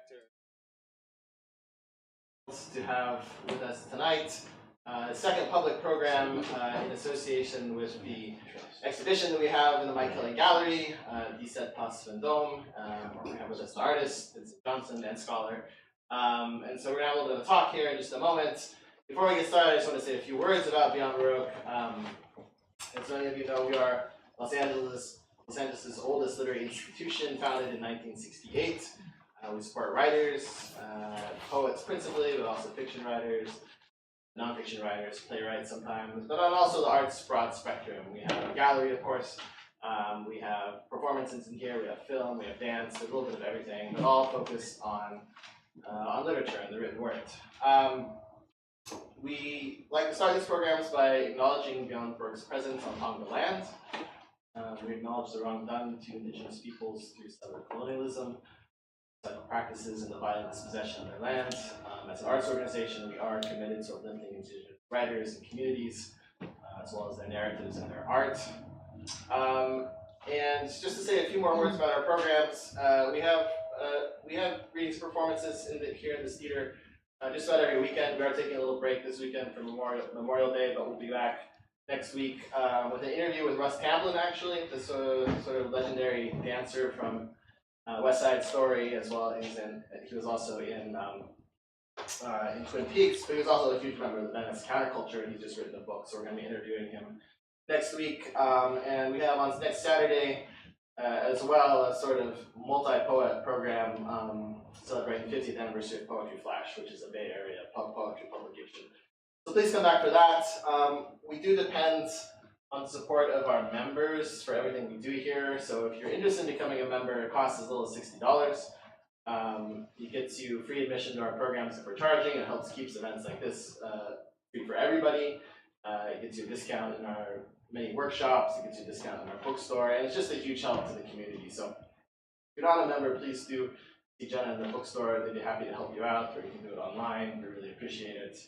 director, to have with us tonight a second public program in association with the exhibition that we have in the Mike Kelley Gallery, Place Vendôme. We have with us an artist, Vincent Johnson, and scholar. And so we're going to have a little bit of a talk here in just a moment. Before we get started, I just want to say a few words about Beyond Baroque. As many of you know, we are Los Angeles' oldest literary institution, founded in 1968. We support writers, poets principally, but also fiction writers, nonfiction writers, playwrights sometimes, but also the arts broad spectrum. We have a gallery, of course. We have performances in here. We have film. We have dance. There's a little bit of everything, but all focused on literature and the written word. We like to start these programs by acknowledging Beyond Baroque's presence on Tonga land. We acknowledge the wrong done to indigenous peoples through settler colonialism, practices, and the violent dispossession of their land. As an arts organization, we are committed to uplifting indigenous writers and communities, as well as their narratives and their art. And just to say a few more words about our programs, we have readings performances here in this theater just about every weekend. We are taking a little break this weekend for Memorial Day, but we'll be back next week with an interview with Russ Tamblyn, actually, the sort of legendary dancer from West Side Story, as well as he was also in Twin Peaks, but he was also a huge member of the Venice counterculture, and he's just written a book, so we're going to be interviewing him next week. And we have on next Saturday as well a sort of multi-poet program celebrating the 50th anniversary of Poetry Flash, which is a Bay Area poetry publication. So please come back for that. We do depend on the support of our members for everything we do here. So if you're interested in becoming a member, it costs as little as $60. It gets you free admission to our programs if we're charging. It helps keep events like this free for everybody. It gets you a discount in our many workshops. It gets you a discount in our bookstore. And it's just a huge help to the community. So if you're not a member, please do see Jenna in the bookstore. They'd be happy to help you out, or you can do it online. We really appreciate it.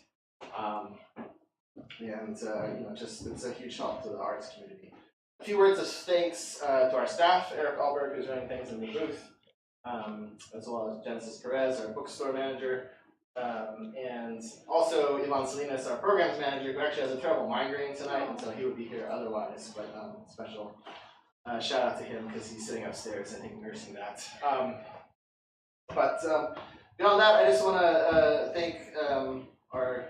It's a huge help to the arts community. A few words of thanks to our staff, Eric Alberg, who's running things in the booth, as well as Genesis Perez, our bookstore manager, and also Ivan Salinas, our programs manager, who actually has a terrible migraine tonight, and so he would be here otherwise, but special shout out to him because he's sitting upstairs, I think, nursing that. Beyond that, I just want to thank our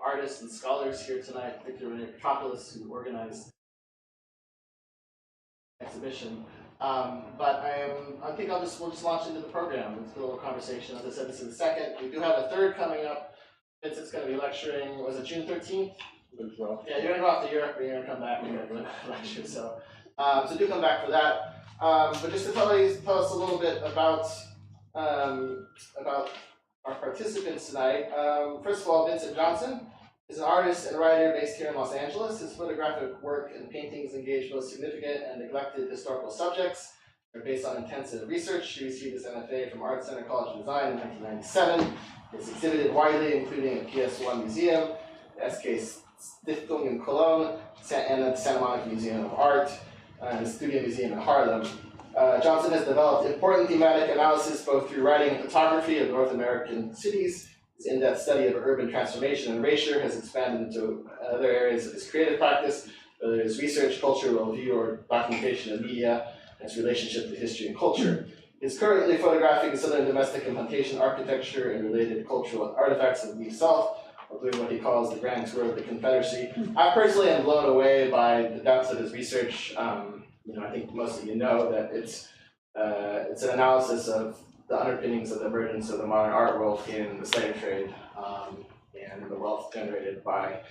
artists and scholars here tonight, Renée Petropolous, who organized the exhibition. But I think we'll just launch into the program with a little conversation. As I said, this is the second. We do have a third coming up. Vincent's going to be lecturing, was it June 13th? Yeah, you're going to go off to Europe, but you're going to come back and you're going to lecture. So do come back for that. But just to tell us a little bit about our participants tonight. First of all, Vincent Johnson is an artist and writer based here in Los Angeles. His photographic work and paintings engage both significant and neglected historical subjects. They're based on intensive research. He received his MFA from Art Center College of Design in 1997. It's exhibited widely, including at PS1 Museum, the SK Stiftung in Cologne, and the Santa Monica Museum of Art, and the Studio Museum in Harlem. Johnson has developed important thematic analysis both through writing and photography of North American cities. His in-depth study of urban transformation and erasure has expanded into other areas of his creative practice, whether it's research, culture, worldview, or documentation of media and its relationship to history and culture. He's currently photographing Southern domestic and plantation architecture and related cultural artifacts of the South, doing what he calls the Grand Tour of the Confederacy. I personally am blown away by the depths of his research. I think most of you know that it's an analysis of the underpinnings of the emergence of the modern art world in the slave trade and the wealth generated by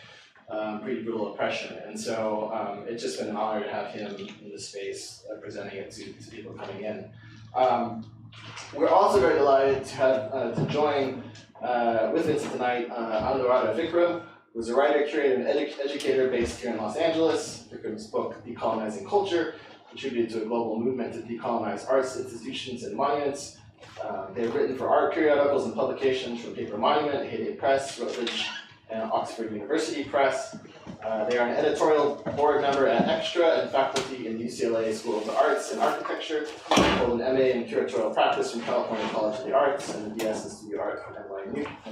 pretty brutal oppression. And so it's just been an honor to have him in the space presenting it to people coming in. We're also very delighted to have to join with Vincent tonight Anuradha Vikram, who's a writer, curator, and educator based here in Los Angeles. Vikram's book, Decolonizing Culture, contributed to a global movement to decolonize arts institutions and monuments. They've written for art periodicals and publications from Paper Monument, Heyday Press, Routledge, and Oxford University Press. They are an editorial board member at Extra and faculty in UCLA School of the Arts and Architecture. They hold an MA in curatorial practice from California College of the Arts and a BS in studio art from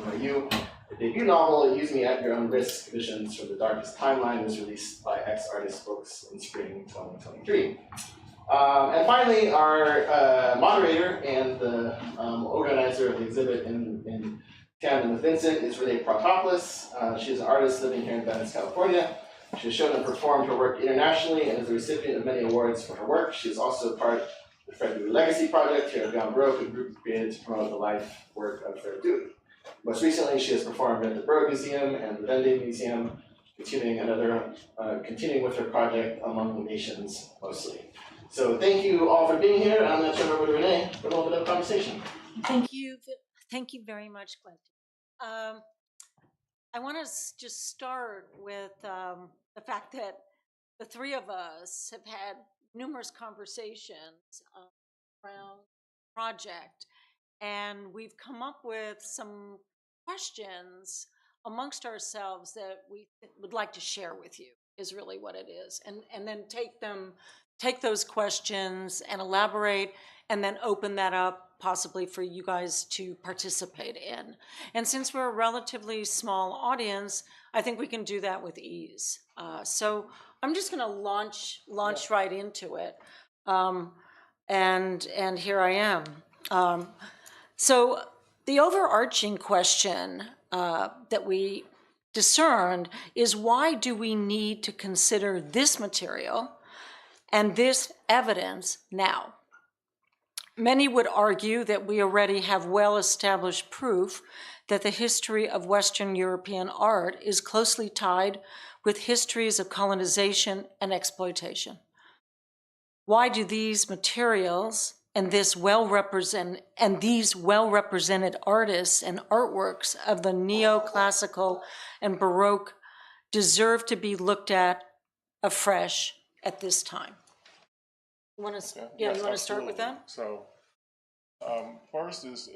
NYU. The debut novel, Use Me at Your Own Risk, Visions from the Darkest Timeline, was released by X Artist Books in spring 2023. And finally, our moderator and the organizer of the exhibit in tandem with Vincent is Renée Petropolous. She is an artist living here in Venice, California. She has shown and performed her work internationally and is the recipient of many awards for her work. She is also part of the Fred Dewey Legacy Project here at Beyond Baroque, a group created to promote the life work of Fred Dewey. Most recently, she has performed at the Burroughs Museum and the Vendée Museum, continuing with her project Among the Nations, mostly. So thank you all for being here, and I'm going to turn it over to Renée for a little bit of conversation. Thank you very much, Glenn. I want to just start with the fact that the three of us have had numerous conversations around the project, and we've come up with some questions amongst ourselves that we would like to share with you, is really what it is, and then take those questions and elaborate, and then open that up possibly for you guys to participate in. And since we're a relatively small audience, I think we can do that with ease. So I'm just going to launch right into it, and here I am. So the overarching question that we discerned is, why do we need to consider this material and this evidence now? Many would argue that we already have well-established proof that the history of Western European art is closely tied with histories of colonization and exploitation. Why do these materials and these well-represented artists and artworks of the neoclassical and Baroque deserve to be looked at afresh at this time? You want to start with that? So, first is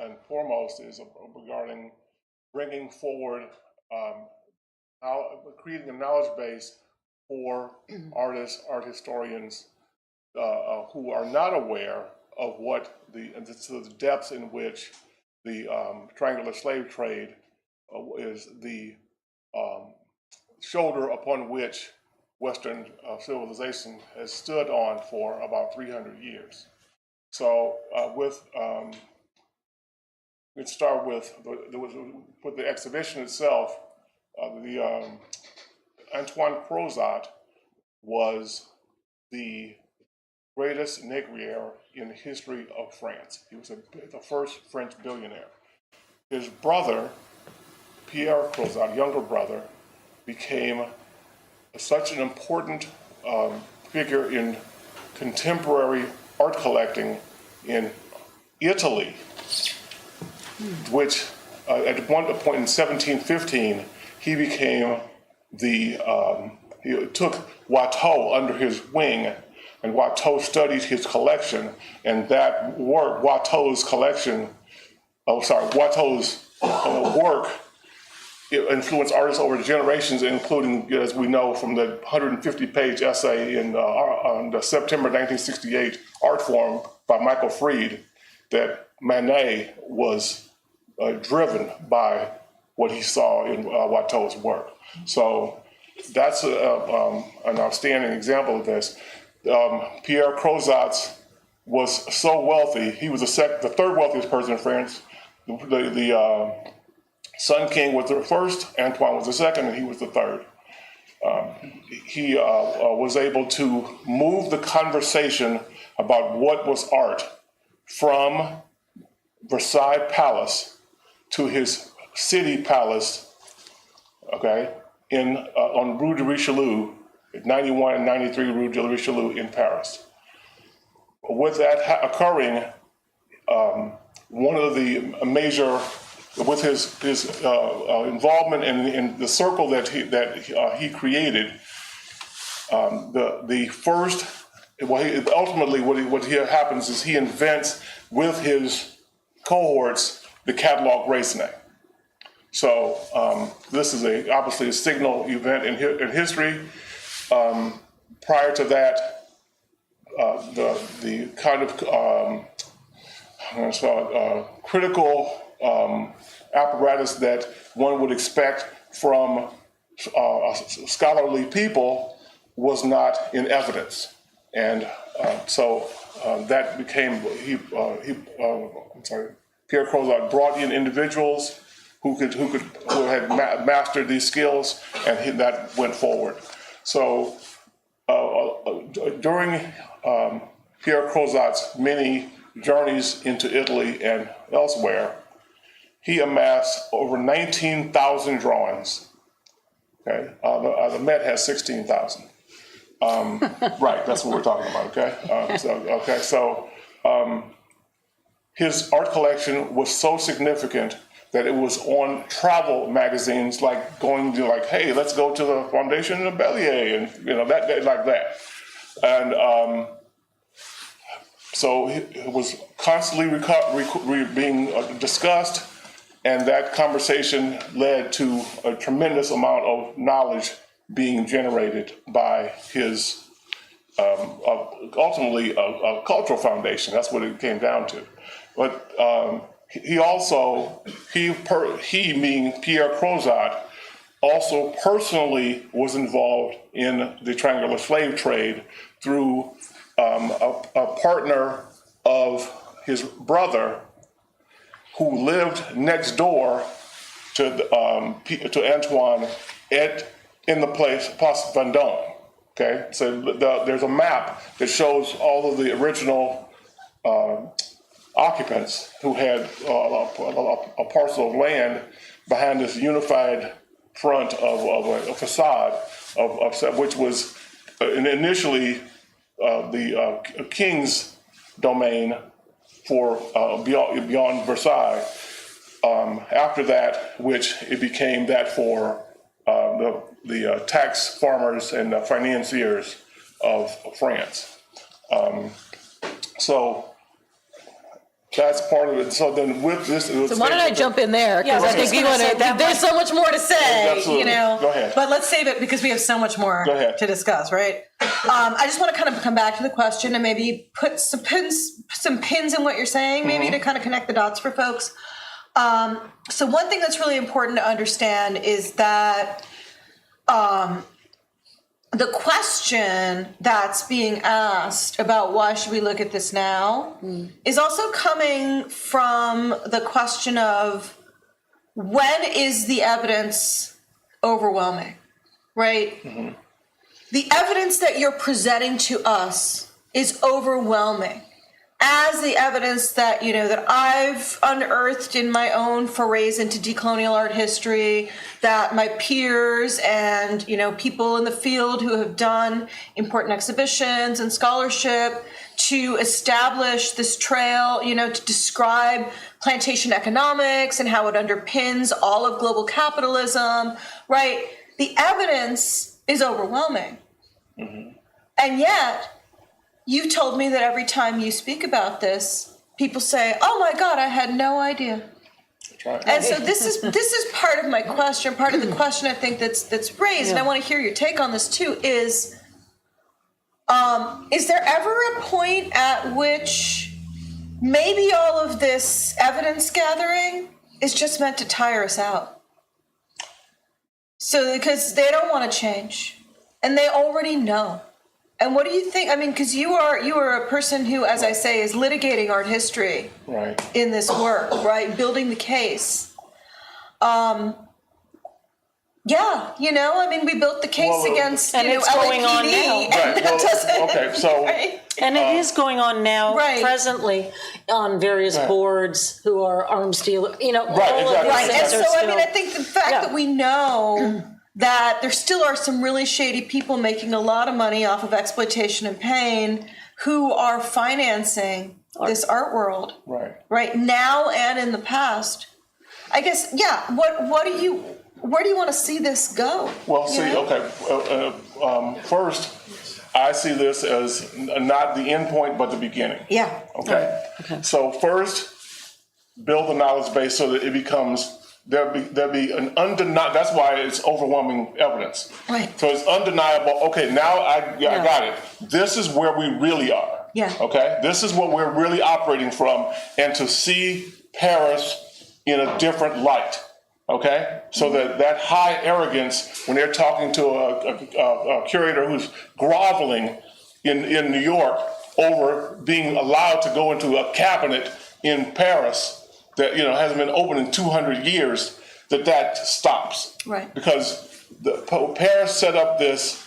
and foremost is regarding bringing forward, creating a knowledge base for artists, art historians who are not aware of what the depths in which the triangular slave trade is the shoulder upon which Western civilization has stood on for about 300 years. So let's start with the exhibition itself. Antoine Crozat was the greatest négrier in the history of France. He was the first French billionaire. His brother, Pierre Crozat, younger brother, became such an important figure in contemporary art collecting in Italy, which at one point in 1715, he became he took Watteau under his wing, and Watteau studied his collection, and that work, Watteau's work influenced artists over generations, including, as we know from the 150-page essay on the September 1968 art form by Michael Fried, that Manet was driven by what he saw in Watteau's work. So that's an outstanding example of this. Pierre Crozat was so wealthy; he was the third wealthiest person in France. The Sun King was the first, Antoine was the second, and he was the third. He was able to move the conversation about what was art from Versailles Palace to his city palace, on Rue de Richelieu, 91 and 93 Rue de Richelieu in Paris. With that occurring, one of the major, with his involvement in the circle that he created, ultimately what happens is he invents with his cohorts the catalogue raisonné. So this is obviously a signal event in history. Prior to that, the kind of critical apparatus that one would expect from scholarly people was not in evidence, and so that became Pierre Crozat brought in individuals who had mastered these skills, and that went forward. So during Pierre Crozat's many journeys into Italy and elsewhere, he amassed over 19,000 drawings. Okay, the Met has 16,000. Right, that's what we're talking about. Okay, so his art collection was so significant that it was on travel magazines, like going to hey, let's go to the Foundation of Bellier, and that like that, and so it was constantly being discussed, and that conversation led to a tremendous amount of knowledge being generated by his ultimately a cultural foundation. That's what it came down to. But he meaning Pierre Crozat, also personally was involved in the triangular slave trade through a partner of his brother who lived next door to Antoine in the Place Vendôme. Okay, so there's a map that shows all of the original occupants who had a parcel of land behind this unified front of a facade of which was initially the king's domain for beyond Versailles. After that, which it became that for the tax farmers and the financiers of France. So that's part of it. So then with this... So why don't I jump in there? Because I think there's so much more to say, Absolutely. Go ahead. But let's save it because we have so much more to discuss, right? I just want to kind of come back to the question and maybe put some pins in what you're saying, maybe to kind of connect the dots for folks. So one thing that's really important to understand is that the question that's being asked about why should we look at this now is also coming from the question of when is the evidence overwhelming, right? Mm-hmm. The evidence that you're presenting to us is overwhelming, as the evidence that that I've unearthed in my own forays into decolonial art history, that my peers and people in the field who have done important exhibitions and scholarship to establish this trail, to describe plantation economics and how it underpins all of global capitalism, right? The evidence is overwhelming. Mm-hmm. And yet, you told me that every time you speak about this, people say, "Oh my God, I had no idea." That's right. And so this is part of my question. Part of the question I think that's raised, and I want to hear your take on this too. Is there ever a point at which maybe all of this evidence gathering is just meant to tire us out? So because they don't want to change, and they already know. And what do you think? I mean, because you are a person who, as I say, is litigating art history in this work, right? Building the case. We built the case against and it's going LAPD, on now. And it is going on now, presently, on various boards who are arms dealers. All of these things and so, still, I think the fact that we know that there still are some really shady people making a lot of money off of exploitation and pain who are financing this art world, right now and in the past. I guess, where do you want to see this go? Well, first, I see this as not the end point, but the beginning. Yeah. Okay. So first, build the knowledge base so that it becomes there'd be an undeniable. That's why it's overwhelming evidence. Right. So it's undeniable. Okay, now I got it. This is where we really are. Yeah. Okay. This is what we're really operating from, and to see Paris in a different light. Okay. So that high arrogance when they're talking to a curator who's groveling in New York over being allowed to go into a cabinet in Paris that hasn't been open in 200 years, that stops. Right. Because Paris set up this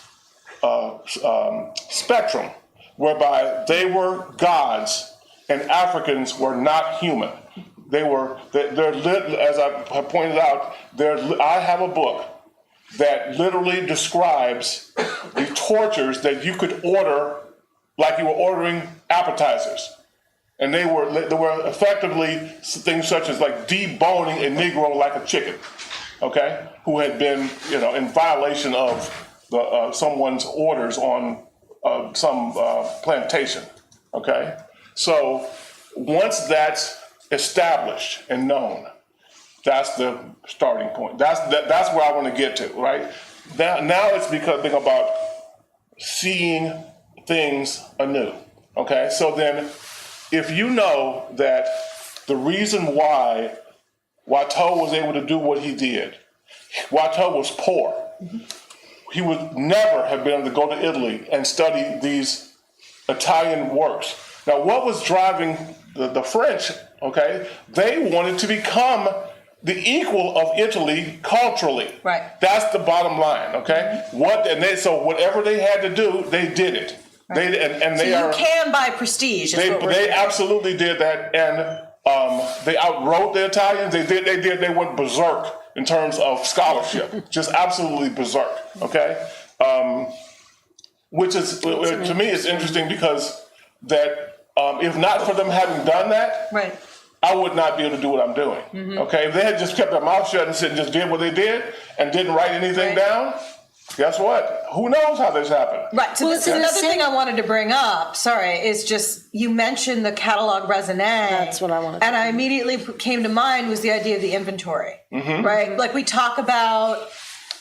spectrum whereby they were gods and Africans were not human. They're as I pointed out, I have a book that literally describes the tortures that you could order like you were ordering appetizers. And they were effectively things such as like deboning a Negro like a chicken, okay, who had been in violation of someone's orders on some plantation, okay. So once that's established and known, that's the starting point. That's where I want to get to, right? Now it's becoming about seeing things anew, okay. So then, if you know that the reason why Watteau was able to do what he did, Watteau was poor. He would never have been able to go to Italy and study these Italian works. Now, what was driving the French, okay, they wanted to become the equal of Italy culturally. Right. That's the bottom line, okay? So whatever they had to do, they did it. Right. You can buy prestige. They absolutely did that, and they outwrote the Italians. They went berserk in terms of scholarship, just absolutely berserk. Okay, which is to me is interesting because that if not for them having done that, right, I would not be able to do what I'm doing. Mm-hmm. Okay, if they had just kept their mouth shut and just did what they did and didn't write anything down. Guess what? Who knows how this happened? Right. So this is another thing I wanted to bring up. Sorry, is just you mentioned the catalogue raisonné. That's what I wanted. And I immediately came to mind was the idea of the inventory. Mm-hmm. Right. Like we talk about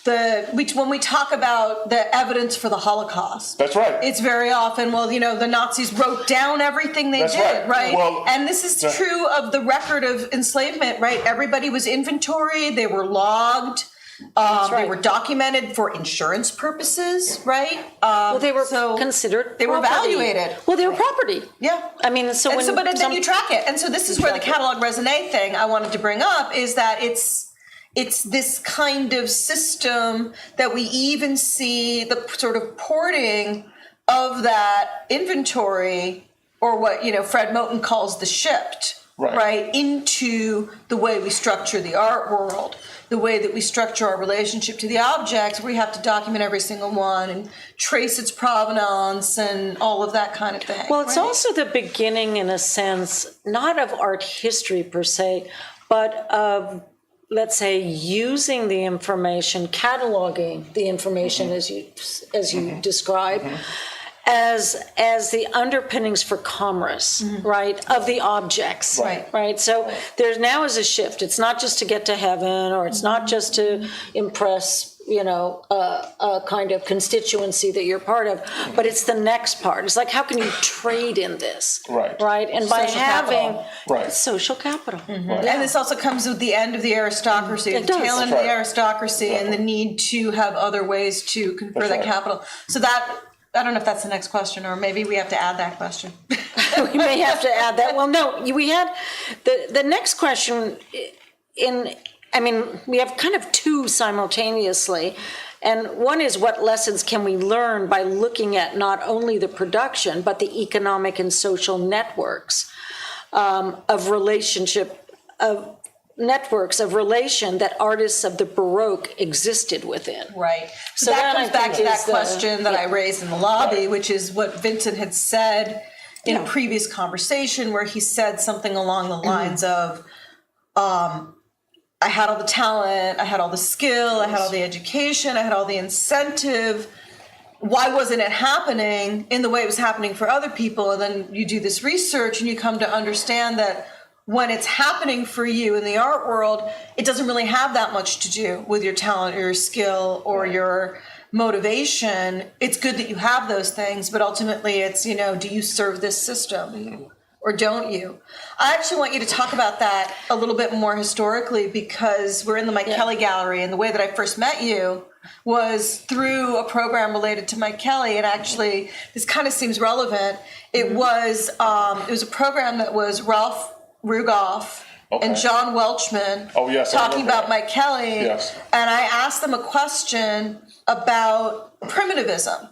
when we talk about the evidence for the Holocaust. That's right. It's very often, the Nazis wrote down everything they did, right? Well, and this is true of the record of enslavement, right? Everybody was inventoried. They were logged. They were documented for insurance purposes, right? They were considered. They were evaluated. Well, they were property. Yeah. I mean, but then you track it, and so this is where the catalogue raisonné thing I wanted to bring up is that it's this kind of system that we even see the sort of porting of that inventory, or what Fred Moten calls the shipped, right, into the way we structure the art world. The way that we structure our relationship to the objects, we have to document every single one and trace its provenance and all of that kind of thing. Well, it's also the beginning, in a sense, not of art history per se, but of, let's say, using the information, cataloging the information as you describe. As the underpinnings for commerce, right, of the objects, right. So there now is a shift. It's not just to get to heaven, or it's not just to impress, a kind of constituency that you're part of, but it's the next part. It's like, how can you trade in this, right? And by having social capital, and this also comes with the end of the aristocracy, the tail end of the aristocracy, and the need to have other ways to confer that capital. So that. I don't know if that's the next question, or maybe we have to add that question. We may have to add that. Well, no, we had the next question we have kind of two simultaneously. And one is, what lessons can we learn by looking at not only the production, but the economic and social networks of relation that artists of the Baroque existed within. Right. So that comes back to that question that I raised in the lobby, which is what Vincent had said in a previous conversation, where he said something along the lines of, I had all the talent, I had all the skill, I had all the education, I had all the incentive. Why wasn't it happening in the way it was happening for other people? And then you do this research and you come to understand that when it's happening for you in the art world, it doesn't really have that much to do with your talent or your skill or your motivation. It's good that you have those things, but ultimately it's, you know, do you serve this system or don't you? I actually want you to talk about that a little bit more historically, because we're in the Mike Kelley Gallery, and the way that I first met you was through a program related to Mike Kelley. And actually, this kind of seems relevant. It was a program that was Ralph Rugoff and John Welchman talking about Mike Kelley. Yes. And I asked them a question about primitivism.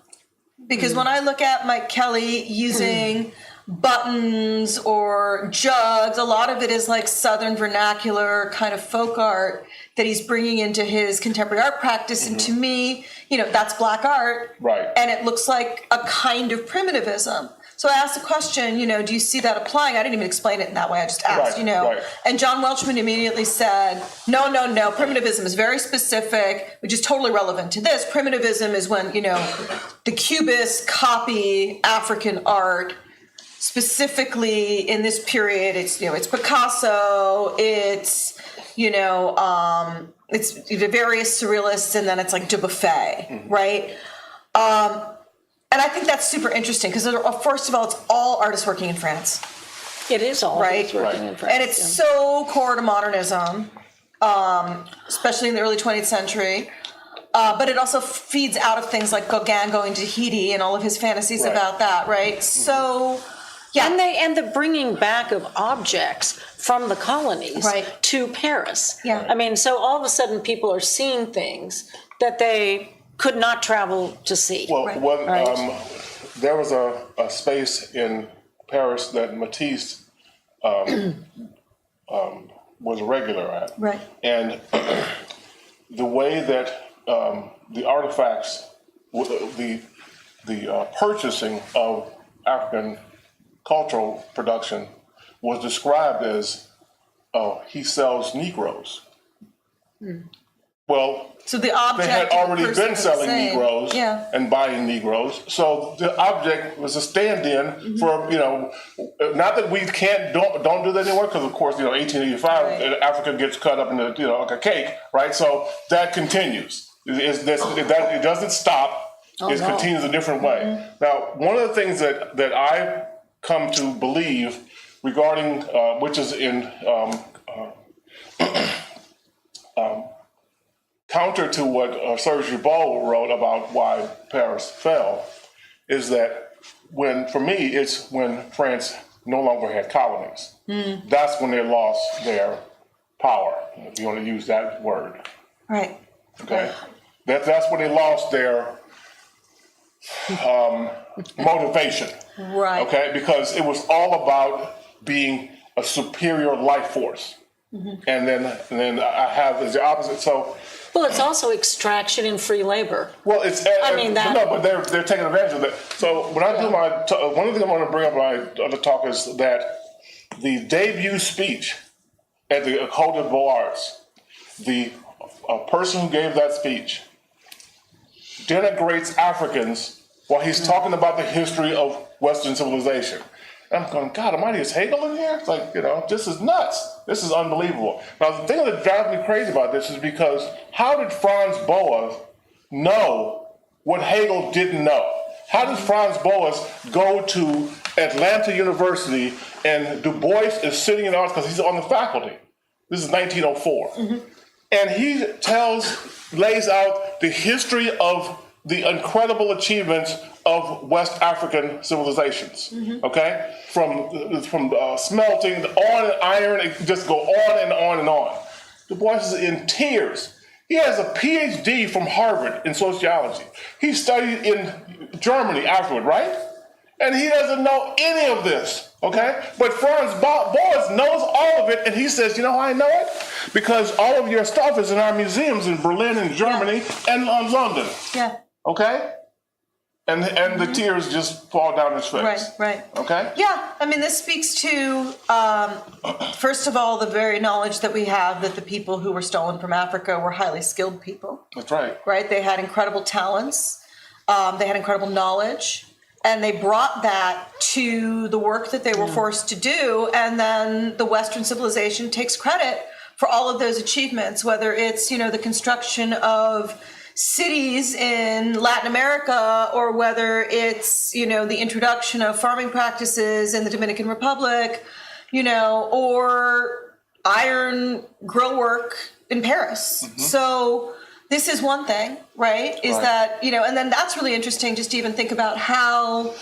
Because when I look at Mike Kelley using buttons or jugs, a lot of it is like Southern vernacular kind of folk art that he's bringing into his contemporary art practice. And to me, you know, that's black art. Right. And it looks like a kind of primitivism. So I asked the question, you know, do you see that applying? I didn't even explain it in that way. I just asked, you know. Right. And John Welchman immediately said, no. Primitivism is very specific, which is totally relevant to this. Primitivism is when, you know, the Cubists copy African art. Specifically in this period, it's, you know, it's Picasso, it's, you know, it's the various surrealists, and then it's like Dubuffet, right? And I think that's super interesting because, first of all, it's all artists working in France. It is all artists working in France. And it's so core to modernism, especially in the early 20th century. But it also feeds out of things like Gauguin going to Tahiti and all of his fantasies about that, right? So... yeah. And the bringing back of objects from the colonies to Paris. Yeah. I mean, so all of a sudden people are seeing things that they could not travel to see. Well, there was a space in Paris that Matisse was regular at. Right. And the way that the artifacts, the purchasing of African cultural production was described as, he sells Negroes. Well, so the object they had already been selling Negroes and buying Negroes. So the object was a stand-in for, you know, not that we don't do that anymore, because of course, you know, 1885, Africa gets cut up into, you know, like a cake, right? So that continues. It doesn't stop. It continues a different way. Now, one of the things that I come to believe regarding, which is in counter to what Serge Ribaud wrote about why Paris fell, is that for me, it's when France no longer had colonies. That's when they lost their power, if you want to use that word. Right. Okay. That's when they lost their motivation. Right. Okay, because it was all about being a superior life force. And then I have as the opposite. So, well, it's also extraction and free labor. Well, it's but they're taking advantage of that. So when I do one of the things I want to bring up when I other talk is that the debut speech at the École des Beaux-Arts, the person who gave that speech denigrates Africans while he's talking about the history of Western civilization. And I'm going, God almighty, is Hegel in here? It's like, you know, this is nuts. This is unbelievable. Now, the thing that drives me crazy about this is because how did Franz Boas know what Hegel didn't know? How did Franz Boas go to Atlanta University and Du Bois is sitting in the arts because he's on the faculty? This is 1904. And he lays out the history of the incredible achievements of West African civilizations, okay? From smelting, on iron, it just go on and on and on. Du Bois is in tears. He has a PhD from Harvard in sociology. He studied in Germany afterward, right? And he doesn't know any of this, okay? But Franz Boas knows all of it, and he says, you know how I know it? Because all of your stuff is in our museums in Berlin and Germany and London. Yeah. Okay? And the tears just fall down his face. Right. Okay? Yeah, I mean, this speaks to, first of all, the very knowledge that we have that the people who were stolen from Africa were highly skilled people. That's right. Right? They had incredible talents. They had incredible knowledge. and they brought that to the work that they were forced to do, and then the Western civilization takes credit for all of those achievements, whether it's, the construction of cities in Latin America, or whether it's, the introduction of farming practices in the Dominican Republic, or iron grill work in Paris. So this is one thing, right? Is that, and then that's really interesting just to even think about how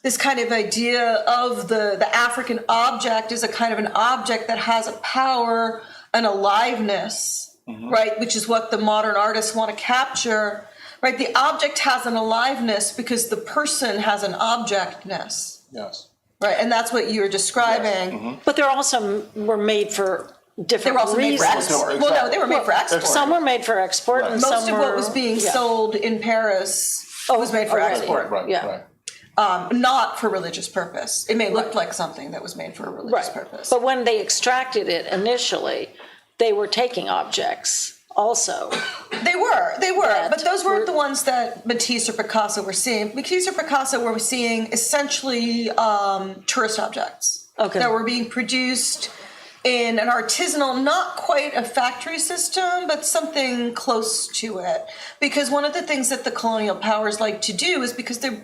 this kind of idea of the African object is a kind of an object that has a power, an aliveness, right? Which is what the modern artists want to capture, right? The object has an aliveness because the person has an objectness. Yes. Right, and that's what you were describing. But they're also were made for They different were also made for reasons. export. Well, no, they were made for export. Some were made for export, and Most some of were, what was being sold in Paris was made for already. export. Right, Yeah. right. Not for religious purpose. It may look like something that was made for a religious purpose. But when they extracted it initially, they were taking objects also. They were, but those weren't the ones that Matisse or Picasso were seeing. Matisse or Picasso were seeing essentially tourist objects that were being produced in an artisanal, not quite a factory system, but something close to it. Because one of the things that the colonial powers like to do is because they're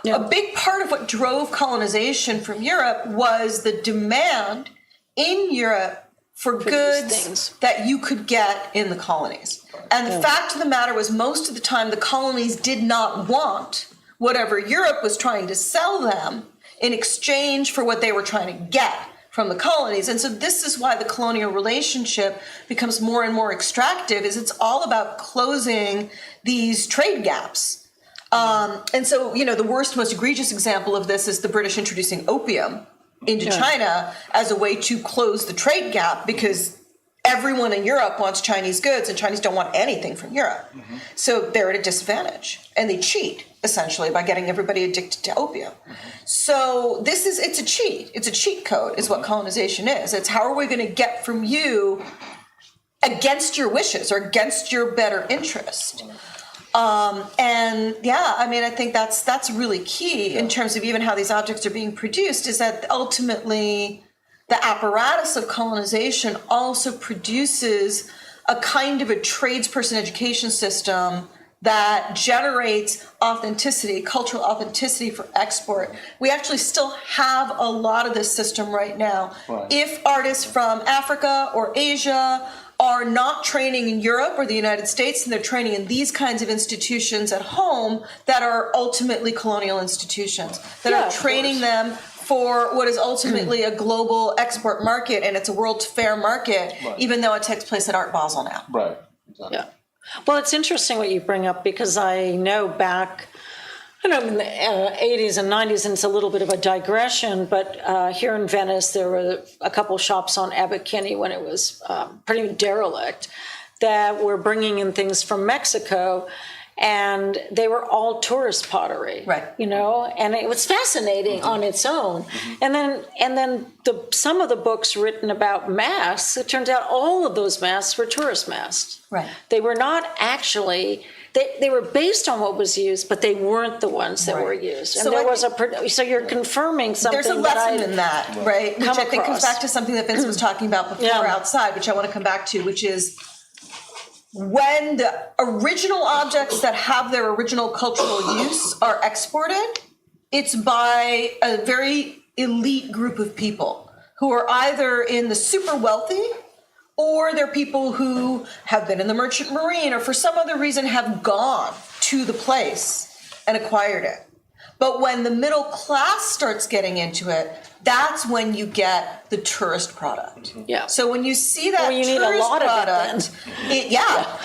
a big part of what drove colonization from Europe was the demand in Europe for goods that you could get in the colonies. And the fact of the matter was, most of the time, the colonies did not want whatever Europe was trying to sell them in exchange for what they were trying to get from the colonies. And so this is why the colonial relationship becomes more and more extractive, is it's all about closing these trade gaps. And so, the worst, most egregious example of this is the British introducing opium into China as a way to close the trade gap, because everyone in Europe wants Chinese goods and Chinese don't want anything from Europe. So they're at a disadvantage, and they cheat essentially by getting everybody addicted to opium. So it's a cheat. It's a cheat code is what colonization is. It's how are we going to get from you against your wishes or against your better interest. I think that's really key in terms of even how these objects are being produced, is that ultimately the apparatus of colonization also produces a kind of a tradesperson education system that generates authenticity, cultural authenticity for export. We actually still have a lot of this system right now. If artists from Africa or Asia are not training in Europe or the United States, and they're training in these kinds of institutions at home that are ultimately colonial institutions, that are training them for what is ultimately a global export market, and it's a World's Fair market, even though it takes place at Art Basel now. Right, exactly. Yeah. Well, it's interesting what you bring up, because I know back, in the 80s and 90s, and it's a little bit of a digression, but here in Venice, there were a couple shops on Abbot Kinney when it was pretty derelict that were bringing in things from Mexico, and they were all tourist pottery, right? And it was fascinating on its own. And then some of the books written about masks, it turns out all of those masks were tourist masks. Right. They were not actually. They were based on what was used, but they weren't the ones that were used. And so so you're confirming something. There's a lesson in that, right? Which I think comes back to something that Vince was talking about before outside, which I want to come back to, which is when the original objects that have their original cultural use are exported, it's by a very elite group of people who are either in the super wealthy, or they're people who have been in the merchant marine or for some other reason have gone to the place and acquired it. But when the middle class starts getting into it, that's when you get the tourist product. Yeah. So when you see that you need tourist a lot product, of it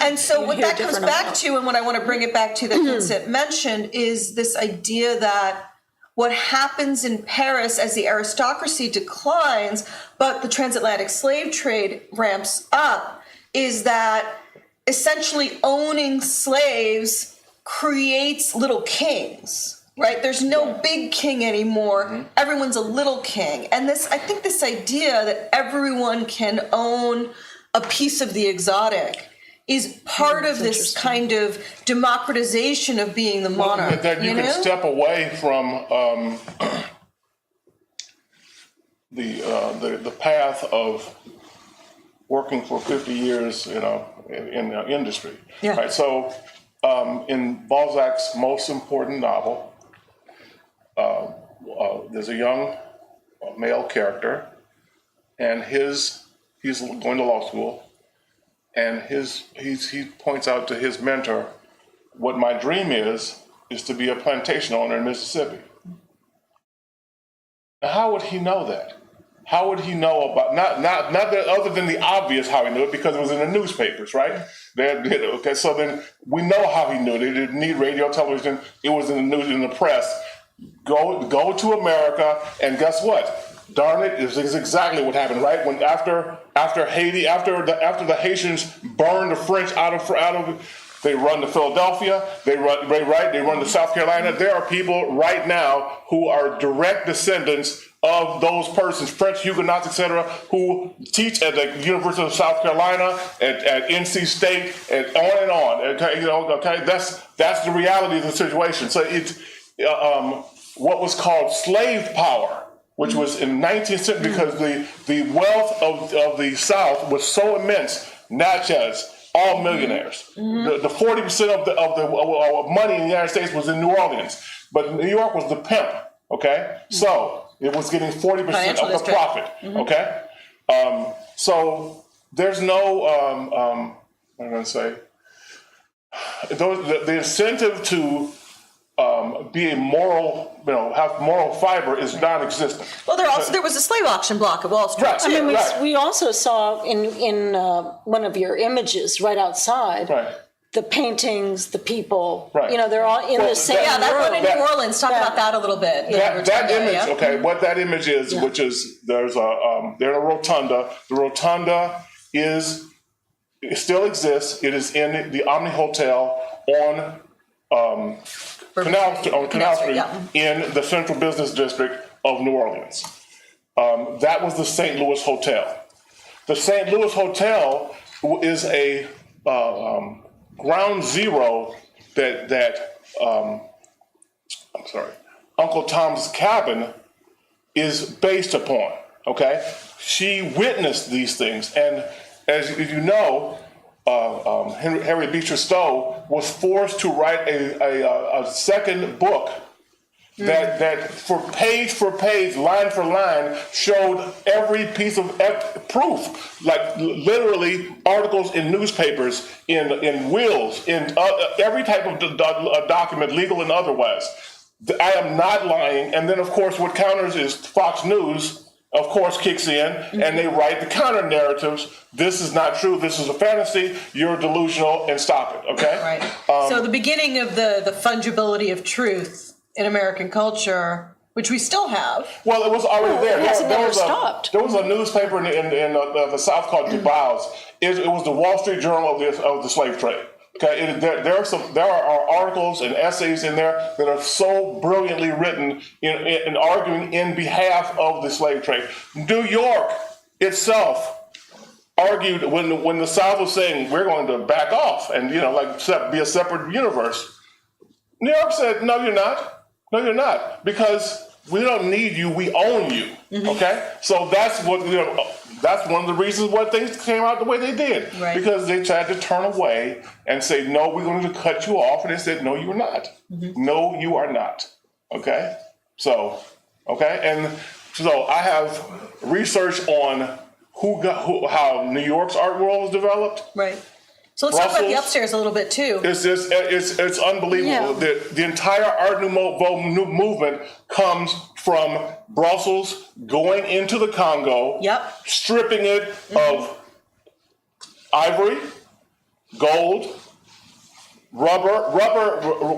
And so what that comes back amount. to, and what I want to bring it back to that Vincent mentioned, is this idea that what happens in Paris as the aristocracy declines, but the transatlantic slave trade ramps up, is that essentially owning slaves creates little kings, right? There's no big king anymore. Everyone's a little king. And I think this idea that everyone can own a piece of the exotic is part of this kind of democratization of being the monarch. That you can step away from the path of working for 50 years, in the industry. Yeah. Right. So, in Balzac's most important novel, there's a young male character, and he's going to law school, and he points out to his mentor, what my dream is to be a plantation owner in Mississippi. Now, how would he know that? How would he know about, not that other than the obvious how he knew it, because it was in the newspapers, right? Okay, so then we know how he knew it. He didn't need radio, television. It was in the news, in the press. Go to America, and guess what? Darn it, is exactly what happened, right? When after Haiti, after the Haitians burned the French out of they run to Philadelphia, they run to South Carolina. There are people right now who are direct descendants of those persons, French Huguenots, etc., who teach at the University of South Carolina, at NC State, and on and on. Okay, that's the reality of the situation. So it's what was called slave power, which was in the 19th century, because the wealth of the South was so immense. Natchez, all millionaires. The 40% of the money in the United States was in New Orleans, but New York was the pimp. Okay, so it was getting 40% of the profit. Okay, so there's no what am I going to say? The incentive to be a moral, have moral fiber is non-existent. Well, there was a slave auction block at Wall Street. Right. I mean, we also saw in one of your images right outside, the paintings, the people. Right. They're all in the same room. That one in New Orleans. Talk about that a little bit. That image, okay. What that image is, which is there's a rotunda. The rotunda it still exists. It is in the Omni Hotel on Canal Street in the Central Business District of New Orleans. That was the St. Louis Hotel. The St. Louis Hotel is a ground zero that Uncle Tom's Cabin is based upon. Okay, she witnessed these things, and as you know, Henry Beecher Stowe was forced to write a second book that for page, line for line, showed every piece of proof, like literally articles in newspapers, in wills, in every type of document, legal and otherwise. I am not lying. And then, of course, what counters is Fox News, of course, kicks in, and they write the counter narratives. This is not true. This is a fantasy. You're delusional, and stop it. Okay. Right. So the beginning of the fungibility of truth in American culture, which we still have. Well, it was already there. It hasn't never stopped. There was a newspaper in the South called DuBois. It was the Wall Street Journal of the slave trade. Okay, there are articles and essays in there that are so brilliantly written in arguing in behalf of the slave trade. New York itself argued when the South was saying we're going to back off and be a separate universe. New York said, no, you're not. No, you're not, because we don't need you. We own you. Okay, so that's what that's one of the reasons why things came out the way they did. Right. Because they tried to turn away and say, no, we're going to cut you off. And they said, no, you are not. No, you are not. Okay? So, and so I have research on how New York's art world was developed. Right. So let's talk about the upstairs a little bit too. It's unbelievable. Yeah. The entire Art Nouveau movement comes from Brussels going into the Congo, stripping it of ivory, gold, rubber.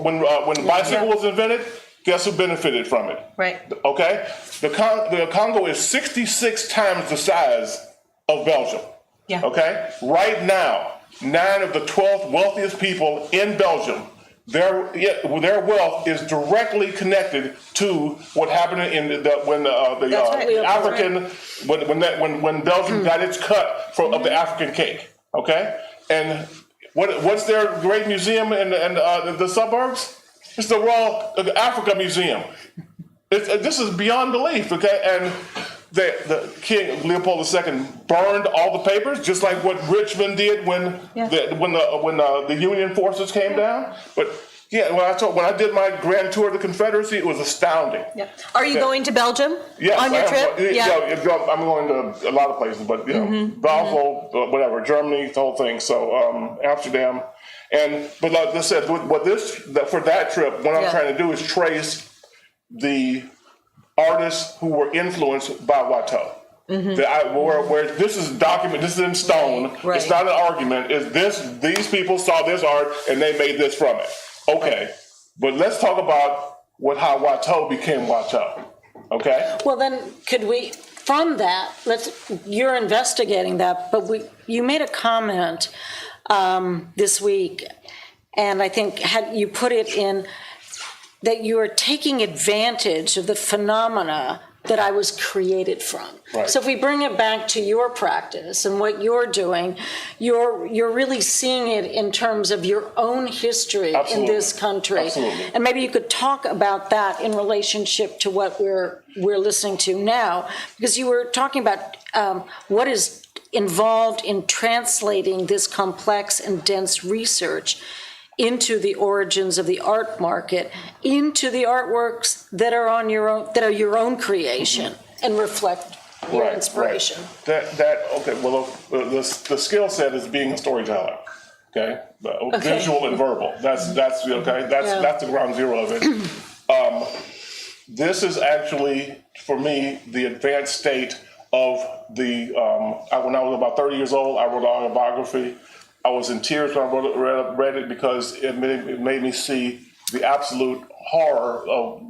When the bicycle was invented, guess who benefited from it? Right. Okay. The Congo is 66 times the size of Belgium. Yeah. Okay. Right now, 9 of the 12 wealthiest people in Belgium, their wealth is directly connected to what happened when Belgium got its cut of the African cake. Okay, and What's their great museum in the suburbs? It's the Royal Africa Museum. This is beyond belief, okay? And the King Leopold II burned all the papers, just like what Richmond did when the Union forces came down. But yeah, when I did my grand tour of the Confederacy, it was astounding. Yeah. Are you going to Belgium I on your trip? I'm going to a lot of places, but but also whatever, Germany, the whole thing. So Amsterdam, but like I said, for that trip, what I'm trying to do is trace the artists who were influenced by Watteau. Where this is document, this is in stone. Right. It's not an argument. It's this. These people saw this art and they made this from it. Okay, but let's talk about how Watteau became Watteau. Okay. Well, then could we, from that, you're investigating that, but you made a comment this week, and I think you put it in that you are taking advantage of the phenomena that I was created from. Right. So if we bring it back to your practice and what you're doing, you're really seeing it in terms of your own history in this country. Absolutely. And maybe you could talk about that in relationship to what we're listening to now, because you were talking about what is involved in translating this complex and dense research into the origins of the art market, into the artworks that are your own creation and reflect your inspiration. Right. Okay. Well, the skill set is being a storyteller. Okay. Visual and verbal. That's okay. That's the ground zero of it. This is actually, for me, the advanced state of the. When I was about 30 years old, I wrote an autobiography. I was in tears when I read it because it made me see the absolute horror of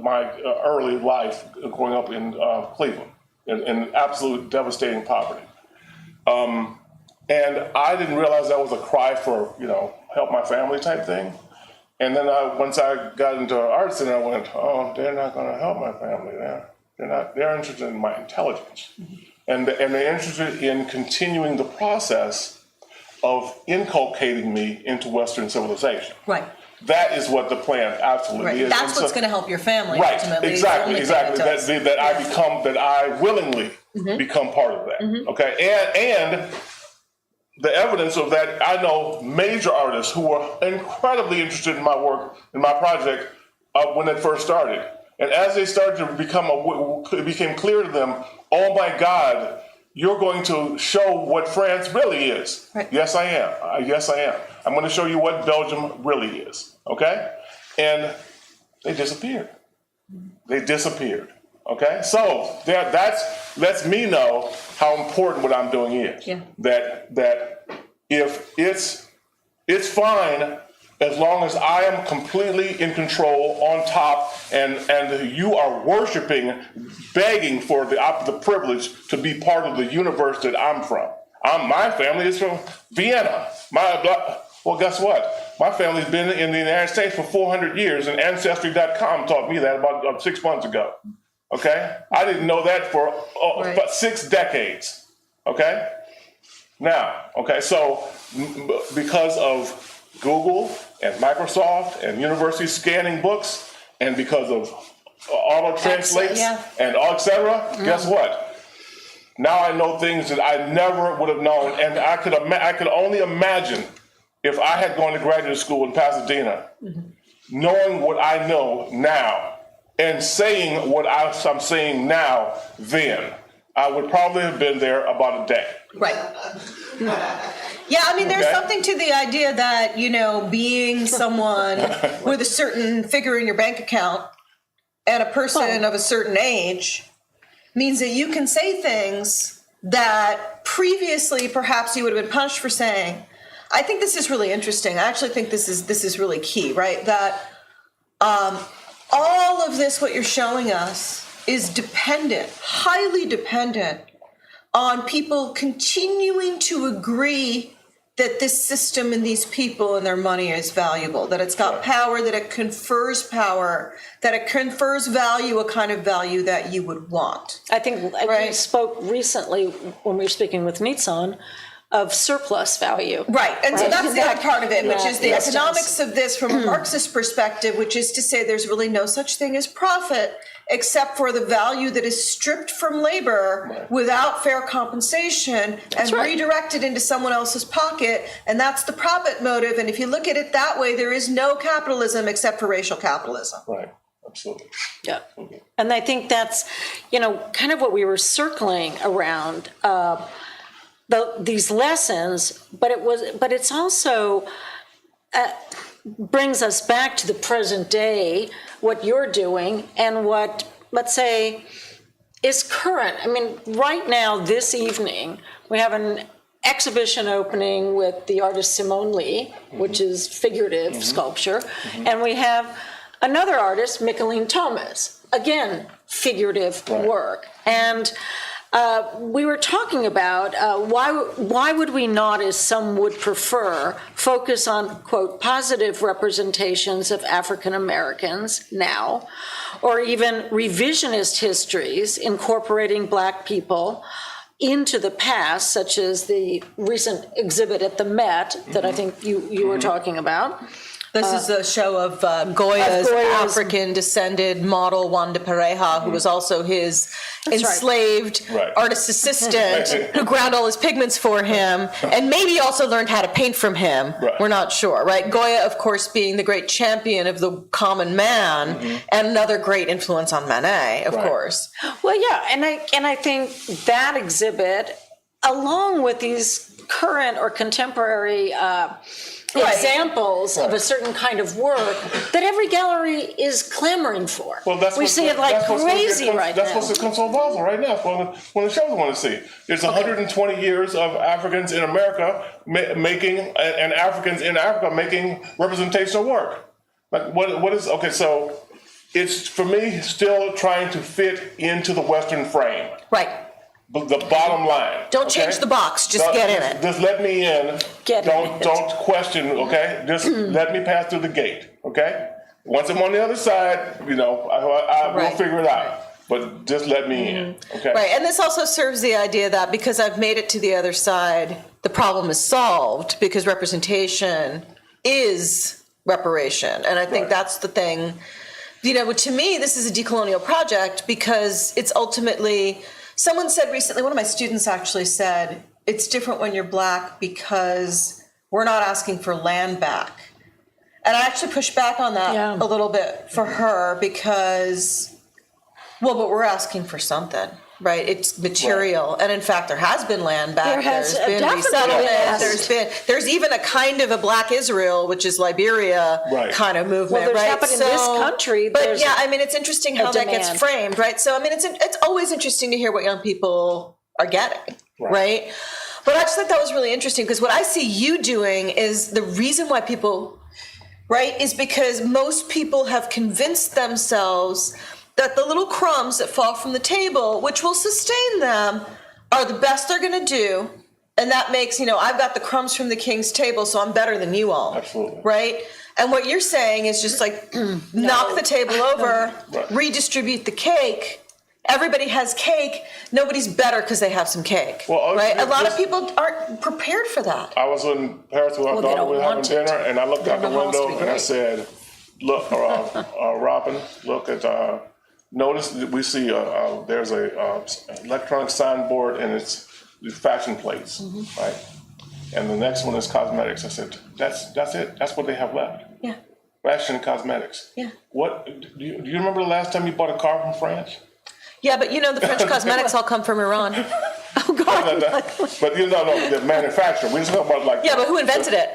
my early life growing up in Cleveland, in absolute devastating poverty. And I didn't realize that was a cry for, help my family type thing. And then once I got into art center, I went, oh, they're not going to help my family. They're interested in my intelligence. And they're interested in continuing the process of inculcating me into Western civilization. Right. That is what the plan absolutely is. That's what's going to help your family. Right. Ultimately. Exactly. That I willingly become part of that. Okay. And the evidence of that, I know major artists who were incredibly interested in my work, in my project, when it first started. And as they started to it became clear to them, oh my God, you're going to show what France really is. Right. Yes, I am. Yes, I am. I'm going to show you what Belgium really is. Okay? And they disappeared. Okay? So that lets me know how important what I'm doing is. Yeah. That if it's fine as long as I am completely in control, on top, and you are worshiping, begging for the privilege to be part of the universe that I'm from. My family is from Vienna. Well, guess what? My family's been in the United States for 400 years, and Ancestry.com taught me that about 6 months ago. Okay? I didn't know that for about 6 decades. Okay? Now, so because of Google and Microsoft and universities scanning books, and because of auto translates and et cetera, guess what? Now I know things that I never would have known, and I could only imagine if I had gone to graduate school in Pasadena, knowing what I know now and saying what I'm saying now then, I would probably have been there about a day. Right. Yeah, I mean, there's something to the idea that, being someone with a certain figure in your bank account and a person of a certain age means that you can say things that previously perhaps you would have been punished for saying. I think this is really interesting. I actually think this is really key, right? That all of this, what you're showing us, is dependent, highly dependent on people continuing to agree that this system and these people and their money is valuable, that it's got power, that it confers power, that it confers value, a kind of value that you would want. I think we spoke recently when we were speaking with Nitsan of surplus value. Right, and so Right. that's the other part of it, which Yeah. is the Yes, economics of this from a Marxist perspective, which is to say there's really no such thing as profit except for the value that is stripped from labor without fair compensation and right. redirected into someone else's pocket, and that's the profit motive. And if you look at it that way, there is no capitalism except for racial capitalism. Right, absolutely. Yeah. And I think that's, kind of what we were circling around, these lessons, but it's also brings us back to the present day, what you're doing and what, let's say, is current. I mean, right now, this evening, we have an exhibition opening with the artist Simone Lee, which is figurative sculpture, and we have another artist, Michelin Thomas, again, figurative work. And we were talking about why would we not, as some would prefer, focus on, quote, positive representations of African Americans now, or even revisionist histories incorporating Black people into the past, such as the recent exhibit at the Met that I think you were talking about. This is a show of Goya's African-descended model, Wanda Pareja, who was also his enslaved artist assistant, who ground all his pigments for him, and maybe also learned how to paint from him. We're not sure, right? Goya, of course, being the great champion of the common man, and another great influence on Manet, of course. Well, yeah, and I think that exhibit, along with these current or contemporary examples of a certain kind of work that every gallery is clamoring for. Well, we see it like crazy right now. That's what's at Console Basel right now. It's one of the shows I want to see. There's 120 years of Africans in America making, and Africans in Africa making representational work. Like what is, okay, so it's, for me, still trying to fit into the Western frame. Right. The bottom line. Don't change the box, just get in it. Just let me in. Don't question, okay? Just let me pass through the gate, okay? Once I'm on the other side, I will figure it out. But just let me in, okay? Right, and this also serves the idea that because I've made it to the other side, the problem is solved because representation is reparation. And I think that's the thing. To me, this is a decolonial project because it's ultimately... Someone said recently, one of my students actually said, it's different when you're Black because we're not asking for land back. And I actually pushed back on that a little bit for her because, but we're asking for something, right? It's material. And in fact, there has been land back. There's been resettlement. There's even a kind of a Black Israel, which is Liberia kind of movement, well, happened in this country. But it's interesting how that gets framed, right? So, it's always interesting to hear what young people are getting, right? But I just thought that was really interesting because what I see you doing is the reason why people, is because most people have convinced themselves that the little crumbs that fall from the table, which will sustain them, are the best they're going to do. And that makes, I've got the crumbs from the king's table, so I'm better than you all. Absolutely. Right? And what you're saying is just like, knock the table over, redistribute the cake. Everybody has cake. Nobody's better because they have some cake. Well, right? A lot of people aren't prepared for that. I was in Paris with our daughter. We were having dinner, and I looked out the window, and I said, look, Robin, look at... notice that we see there's a electronic signboard and it's fashion plates, right? And the next one is cosmetics. I said, that's it. That's what they have left. Yeah. Fashion and cosmetics. Yeah. What do you remember the last time you bought a car from France? Yeah, but the French cosmetics all come from Iran. Oh God! But the manufacturer. We just talk about but who invented it?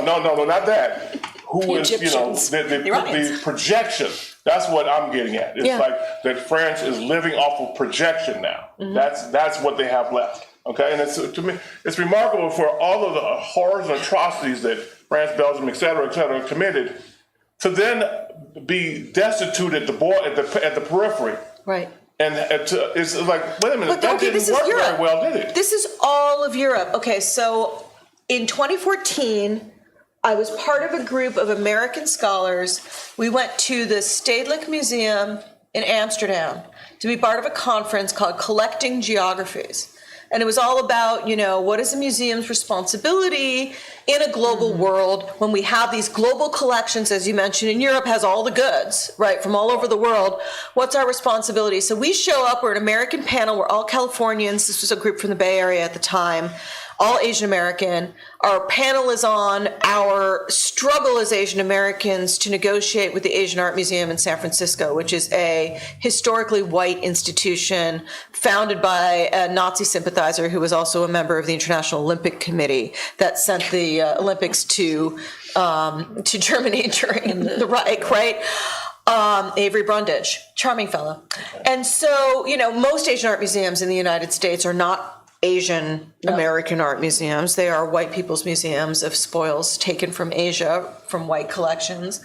No, not that. Who is Egyptians. The projection? That's what I'm getting at. It's like that France is living off of projection now. That's what they have left. Okay, and to me, it's remarkable for all of the horrors and atrocities that France, Belgium, et cetera, committed, to then be destitute at the periphery. Right. And it's like, wait a minute, that didn't work very well, did it? This is all of Europe. Okay, so in 2014, I was part of a group of American scholars. We went to the Stedelijk Museum in Amsterdam to be part of a conference called Collecting Geographies. And it was all about, what is a museum's responsibility in a global world when we have these global collections, as you mentioned, and Europe has all the goods, right, from all over the world. What's our responsibility? So we show up, we're an American panel, we're all Californians. This was a group from the Bay Area at the time, all Asian American. Our panel is on our struggle as Asian Americans to negotiate with the Asian Art Museum in San Francisco, which is a historically white institution founded by a Nazi sympathizer who was also a member of the International Olympic Committee that sent the Olympics to Germany during the Reich, right? Avery Brundage, charming fellow. And so, most Asian art museums in the United States are not Asian American art museums. They are white people's museums of spoils taken from Asia, from white collections.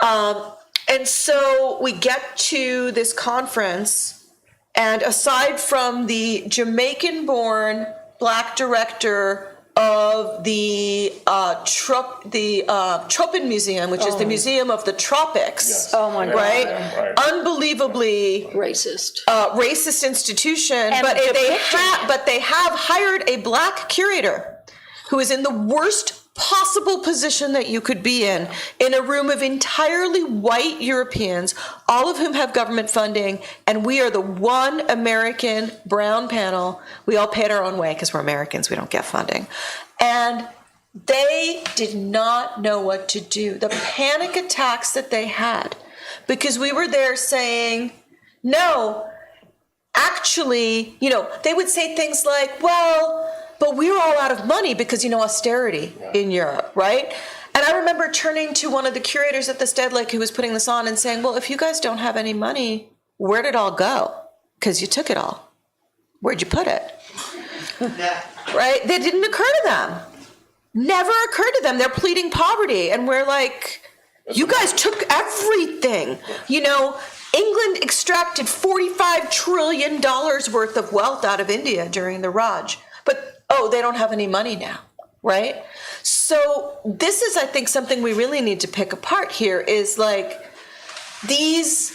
And so we get to this conference, and aside from the Jamaican-born Black director of the Tropin Museum, which is the Museum of the Tropics. Yes. Oh my God. Right? Unbelievably racist institution, And but they have hired a Black curator who is in the worst possible position that you could be in a room of entirely white Europeans, all of whom have government funding, and we are the one American brown panel. We all paid our own way because we're Americans, we don't get funding. And they did not know what to do. The panic attacks that they had, because we were there saying, no, actually, they would say things like, well, but we were all out of money because, austerity in Europe, right? And I remember turning to one of the curators at the Stedelijk who was putting this on and saying, well, if you guys don't have any money, where'd it all go? Because you took it all. Where'd you put it? Right? That didn't occur to them. Never occurred to them. They're pleading poverty. And we're like, you guys took everything. England extracted $45 trillion worth of wealth out of India during the Raj. But they don't have any money now, right? So this is, I think, something we really need to pick apart here is like these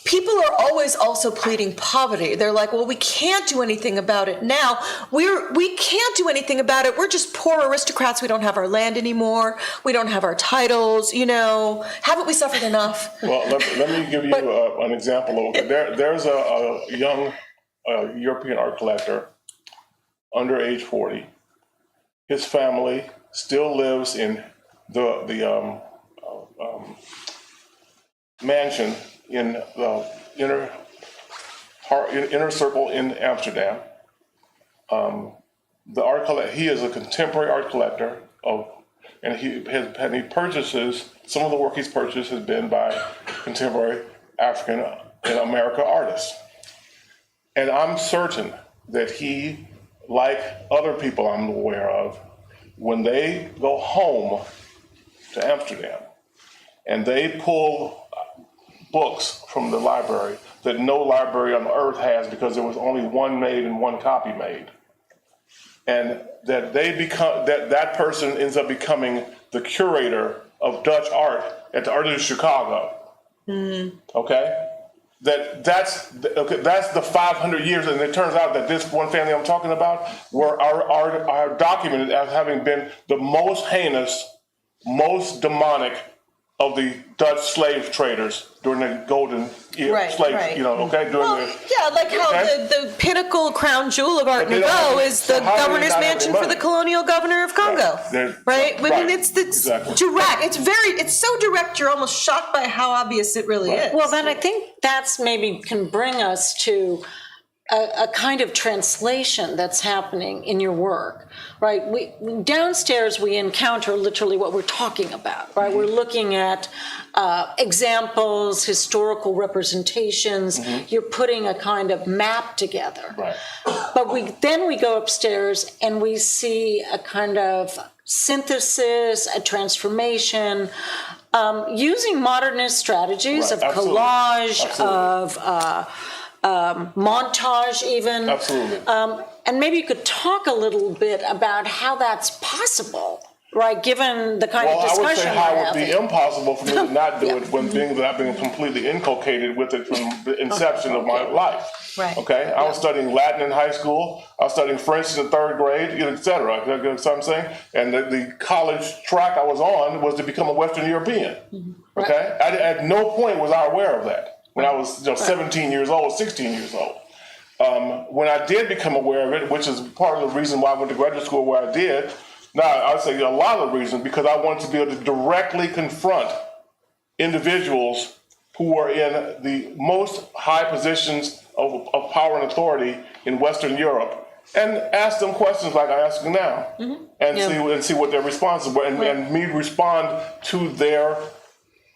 people are always also pleading poverty. They're like, well, we can't do anything about it now. We can't do anything about it. We're just poor aristocrats. We don't have our land anymore. We don't have our titles, Haven't we suffered enough? Well, let me give you an example. There's a young European art collector under age 40. His family still lives in the mansion in the inner circle in Amsterdam. He is a contemporary art collector and he purchases, some of the work he's purchased has been by contemporary African and American artists. And I'm certain that he, like other people I'm aware of, when they go home to Amsterdam and they pull books from the library that no library on earth has because there was only one made and one copy made, and that that person ends up becoming the curator of Dutch art at the Art of Chicago. Okay? That's the 500 years, and it turns out that this one family I'm talking about are documented as having been the most heinous, most demonic of the Dutch slave traders during the golden slave, right. Like how the pinnacle crown jewel of Art Nouveau is the governor's mansion for the colonial governor of Congo, right? I mean, it's direct. It's so direct. You're almost shocked by how obvious it really is. Well, then I think that's maybe can bring us to a kind of translation that's happening in your work, right? Downstairs we encounter literally what we're talking about, right? We're looking at examples, historical representations. You're putting a kind of map together. Right. But then we go upstairs and we see a kind of synthesis, a transformation, using modernist strategies of collage, of montage even. And maybe you could talk a little bit about how that's possible, right, given the kind of Well, I would say discussion how we're it would be having. impossible for me to not do Yeah. it when things that I've been completely inculcated with it from the inception of my life. Right. Okay, I was studying Latin in high school. I was studying French in the third grade, et cetera. You know what I'm saying? And the college track I was on was to become a Western European. Okay, at no point was I aware of that when I was 17 years old, 16 years old. When I did become aware of it, which is part of the reason why I went to graduate school where I did, now I would say a lot of the reasons, because I wanted to be able to directly confront individuals who were in the most high positions of power and authority in Western Europe, and ask them questions like I ask you now, and see what their responses were, and me respond to their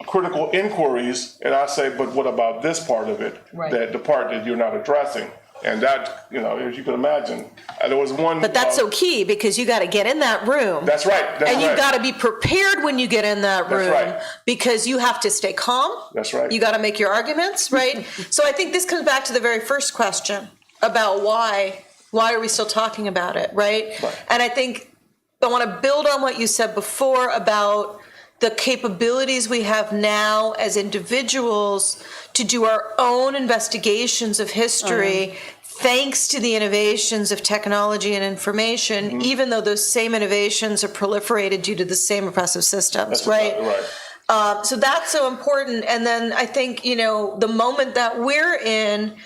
critical inquiries, and I say, but what about this part of it, that the part that you're not addressing? And that, as you can imagine, there was one. But that's so key, because you got to get in that room. That's right. And you've got to be prepared when you get in that room. That's right. Because you have to stay calm. That's right. You got to make your arguments, right? So I think this comes back to the very first question about why are we still talking about it, right? And I think I want to build on what you said before about the capabilities we have now as individuals to do our own investigations of history, thanks to the innovations of technology and information, even though those same innovations are proliferated due to the same oppressive systems, That's right? exactly right. So that's so important. And then I think, the moment that we're in,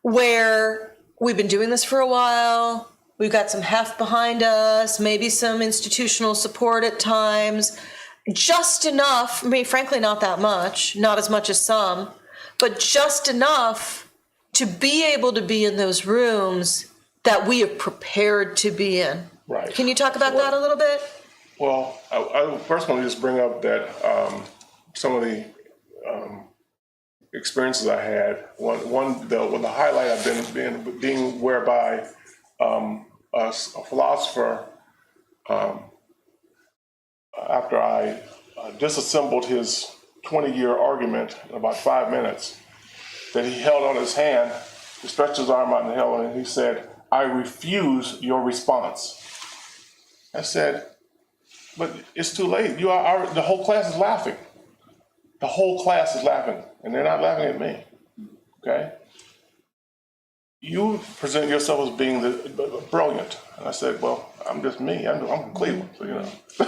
where we've been doing this for a while, we've got some heft behind us, maybe some institutional support at times, just enough, frankly, not that much, not as much as some, but just enough to be able to be in those rooms that we have prepared to be in. Right. Can you talk about that a little bit? Well, I first want to just bring up that some of the experiences I had. The highlight I've been being whereby a philosopher, after I disassembled his 20-year argument in about 5 minutes, that he held on his hand, he stretched his arm out and held it, and he said, "I refuse your response." I said, "But it's too late. The whole class is laughing. The whole class is laughing, and they're not laughing at me. Okay? You present yourself as being brilliant." And I said, "Well, I'm just me. I'm from Cleveland, so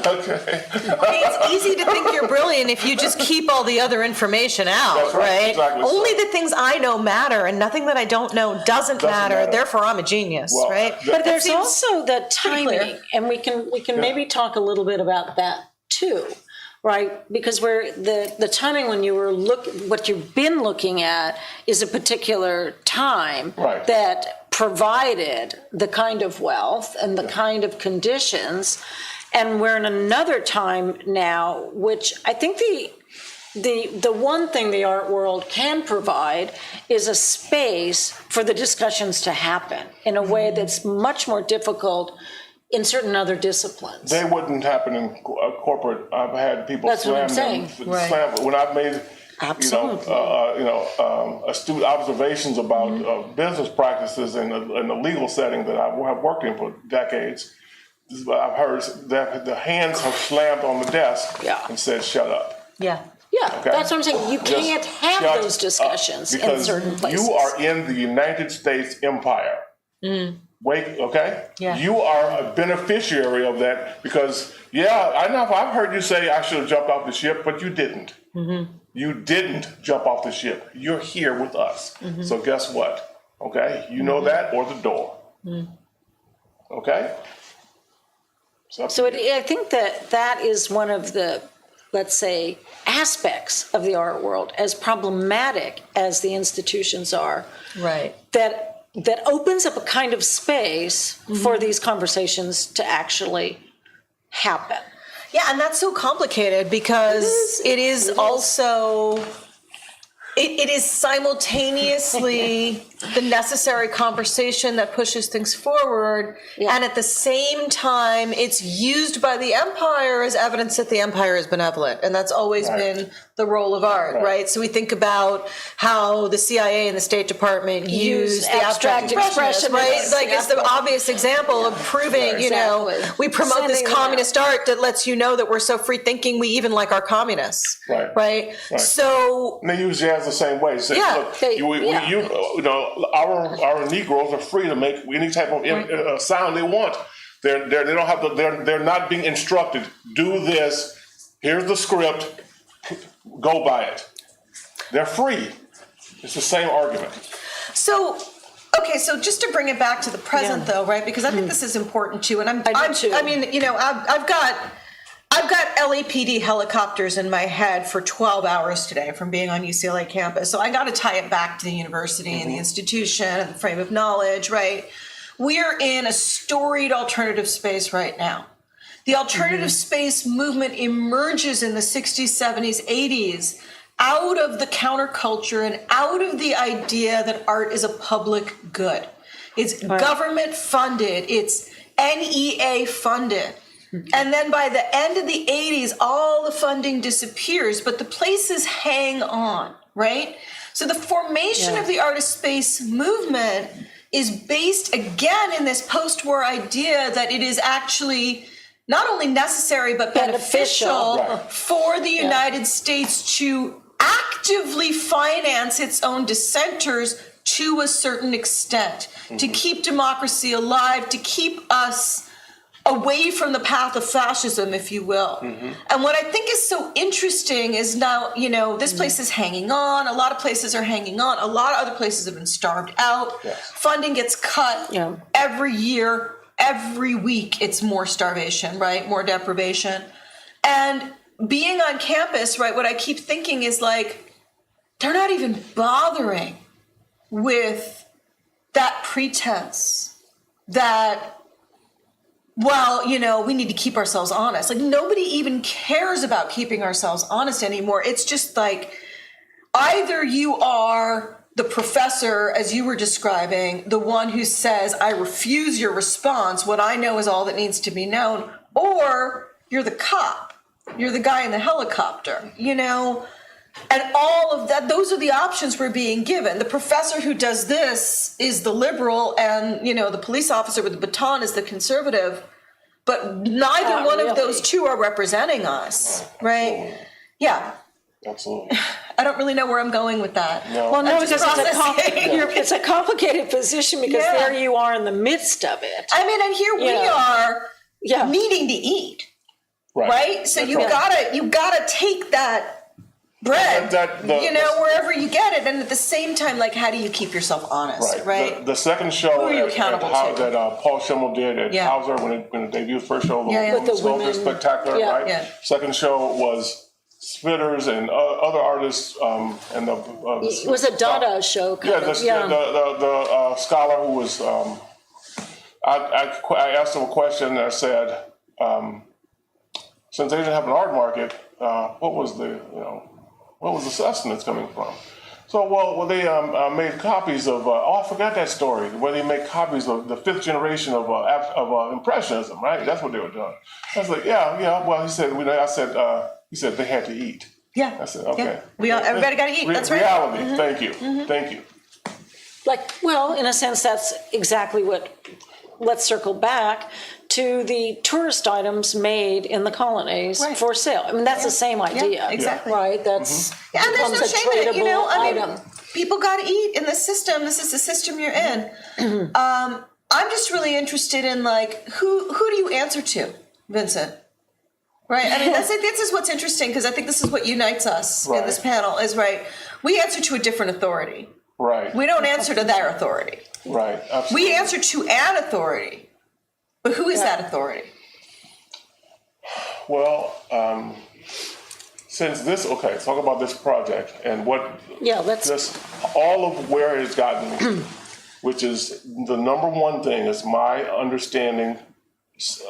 Okay. It's easy to think you're brilliant if you just keep all the other information out, That's right, exactly Only so. the things I know matter, and nothing that I don't know doesn't matter. Therefore, I'm a genius, Well, right? But there's seems also the timing, clear. and we can maybe talk a little bit about that too, right? Because the timing when you were what you've been looking at is a particular time that provided the kind of wealth and the kind of conditions, and we're in another time now, which I think the one thing the art world can provide is a space for the discussions to happen in a way that's much more difficult in certain other disciplines. They wouldn't happen in corporate. I've had people That's what I'm slam saying. them. Slam, when I've made Absolutely. astute observations about business practices in the legal setting that I have worked in for decades, I've heard that the hands have slammed on the desk and said, "Shut up." Yeah. Yeah, Okay? that's what I'm saying. You can't have shut those discussions in because certain places. you are in the United States empire. Wait, okay? Yeah. You are a beneficiary of that because, I know I've heard you say I should have jumped off the ship, but you didn't. You didn't jump off the ship. You're here with us. So guess what? Okay? You know that or the door. Okay? So I think that is one of the, let's say, aspects of the art world, as problematic as the institutions are, Right. that opens up a kind of space for these conversations to actually happen. Yeah, and that's so complicated because it is also it is simultaneously the necessary conversation that pushes things forward, and at the same time, it's used by the empire as evidence that the empire is benevolent, and that's always been the role of art, right? So we think about how the CIA and the State Department use the abstract expressionists, right? Like it's the obvious example of proving, you know, we promote this communist art that lets you know that we're so free thinking we even like our communists, right? So and they use jazz the same way. So, look, you know, our Negroes are free to make any type of sound they want. They don't have to. They're not being instructed. Do this. Here's the script. Go by it. They're free. It's the same argument. So, okay, so just to bring it back to the present, though, right? Because I think this is important too. And I mean, you know, I've got LAPD helicopters in my head for 12 hours today from being on UCLA campus. So I got to tie it back to the university and the institution and the frame of knowledge, right? We're in a storied alternative space right now. The alternative space movement emerges in the 60s, 70s, 80s out of the counterculture and out of the idea that art is a public good. It's government funded, it's NEA funded. And then by the end of the 80s, all the funding disappears, but the places hang on, right? So the formation of the artist space movement is based again in this post-war idea that it is actually not only necessary but beneficial for the United States to actively finance its own dissenters to a certain extent, to keep democracy alive, to keep us away from the path of fascism, if you will. And what I think is so interesting is now, you know, this place is hanging on. A lot of places are hanging on. A lot of other places have been starved out. Funding gets cut every year. Every week, it's more starvation, right? More deprivation. And being on campus, right, what I keep thinking is like, they're not even bothering with that pretense that, well, you know, we need to keep ourselves honest. Like, nobody even cares about keeping ourselves honest anymore. It's just like, either you are the professor, as you were describing, the one who says, I refuse your response, what I know is all that needs to be known, or you're the cop, you're the guy in the helicopter, you know? And all of that, those are the options we're being given. The professor who does this is the liberal, and, you know, the police officer with the baton is the conservative, but neither one of those two are representing us, right? Yeah. Absolutely. I don't really know where I'm going with that. No. Well, no, because it's a complicated position because there you are in the midst of it. I mean, and here we are needing to eat, right? So you gotta take that bread, you know, wherever you get it, and at the same time, like, how do you keep yourself honest, right? The second show that Paul Schimmel did at Hauser when it debuted, first show, the Sculptor Spectacular, right? Second show was Spitters and other artists, and it was a Dada show. The scholar who was, I asked him a question and I said, since they didn't have an art market, what was the sustenance coming from? So, they made copies of, I forgot that story, where they made copies of the fifth generation of Impressionism, right? That's what they were doing. I was like, well, he said, he said they had to eat. Yeah. I said, okay. Everybody got to eat. That's right. Reality. Thank you. Thank you. Like, well, in a sense, that's exactly what, let's circle back to the tourist items made in the colonies for sale. I mean, that's the same idea. Exactly. Right? That's and there's no shame in it, you know? I mean, item. People got to eat in the system. This is the system you're in. I'm just really interested in, like, who do you answer to, Vincent? Right. I mean, this is what's interesting, because I think this is what unites us in this panel is, we answer to a different authority. Right. We don't answer to their authority. Right. Absolutely. We answer to an authority. But who is that authority? Well, since talk about this project and what all of where it's gotten me, which is the number one thing is my understanding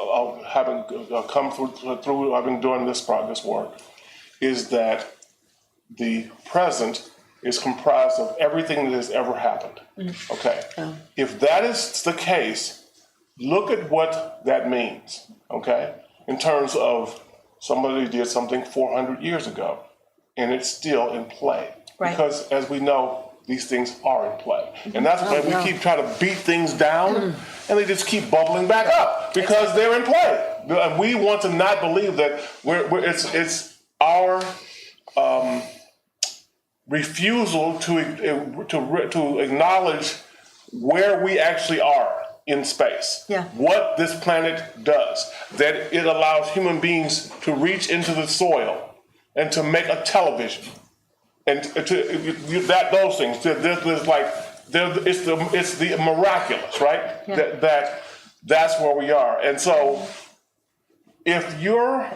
of having come through I've been doing this work, is that the present is comprised of everything that has ever happened. Okay. If that is the case, look at what that means, okay? In terms of somebody did something 400 years ago, and it's still in play. Right. Because as we know, these things are in play. And that's why we keep trying to beat things down, and they just keep bubbling back up because they're in play. And we want to not believe that it's our refusal to acknowledge where we actually are in space. Yeah. What this planet does, that it allows human beings to reach into the soil and to make a television, and those things. There's like it's the miraculous, right? Yeah. That's where we are. And so, if you're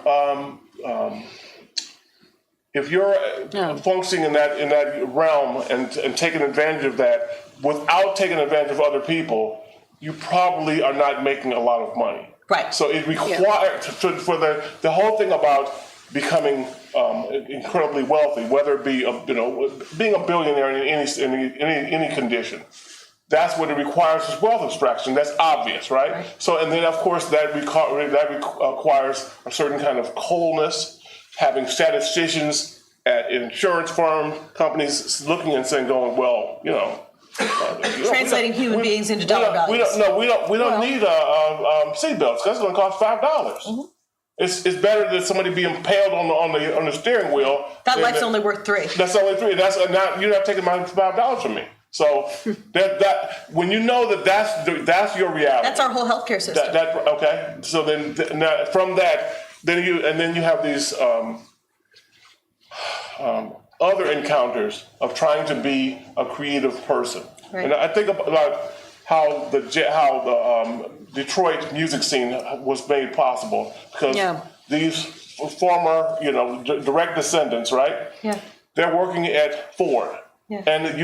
functioning in that realm and taking advantage of that without taking advantage of other people, you probably are not making a lot of money. Right. So it requires for the whole thing about becoming incredibly wealthy, whether it be being a billionaire in any condition. That's what it requires is wealth extraction. That's obvious, right? So, and then of course that requires a certain kind of coldness, having statisticians at insurance firm companies looking and saying, well, translating human beings into dollar values. We don't need seatbelts. That's going to cost $5. It's better than somebody being impaled on the steering wheel. That life's only worth $3. That's only $3. That's not, you're not taking my $5 from me. So that when you know that's your reality. That's our whole healthcare system. Okay. So then from that, then you have these other encounters of trying to be a creative person. Right. And I think about how the Detroit music scene was made possible because these former, direct descendants, right? Yeah. They're working at Ford. Yeah. And the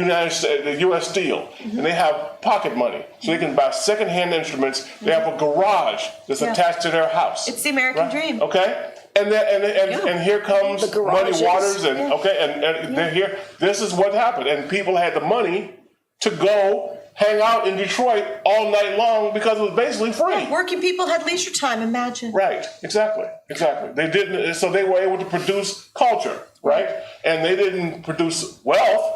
U.S. Steel, and they have pocket money, so they can buy secondhand instruments. They have a garage that's attached to their house. It's the American dream. Okay, and here comes Muddy Waters, and and they're here. This is what happened, and people had the money to go hang out in Detroit all night long because it was basically free. Working people had leisure time. Imagine. Right. Exactly. They didn't, so they were able to produce culture, right? And they didn't produce wealth.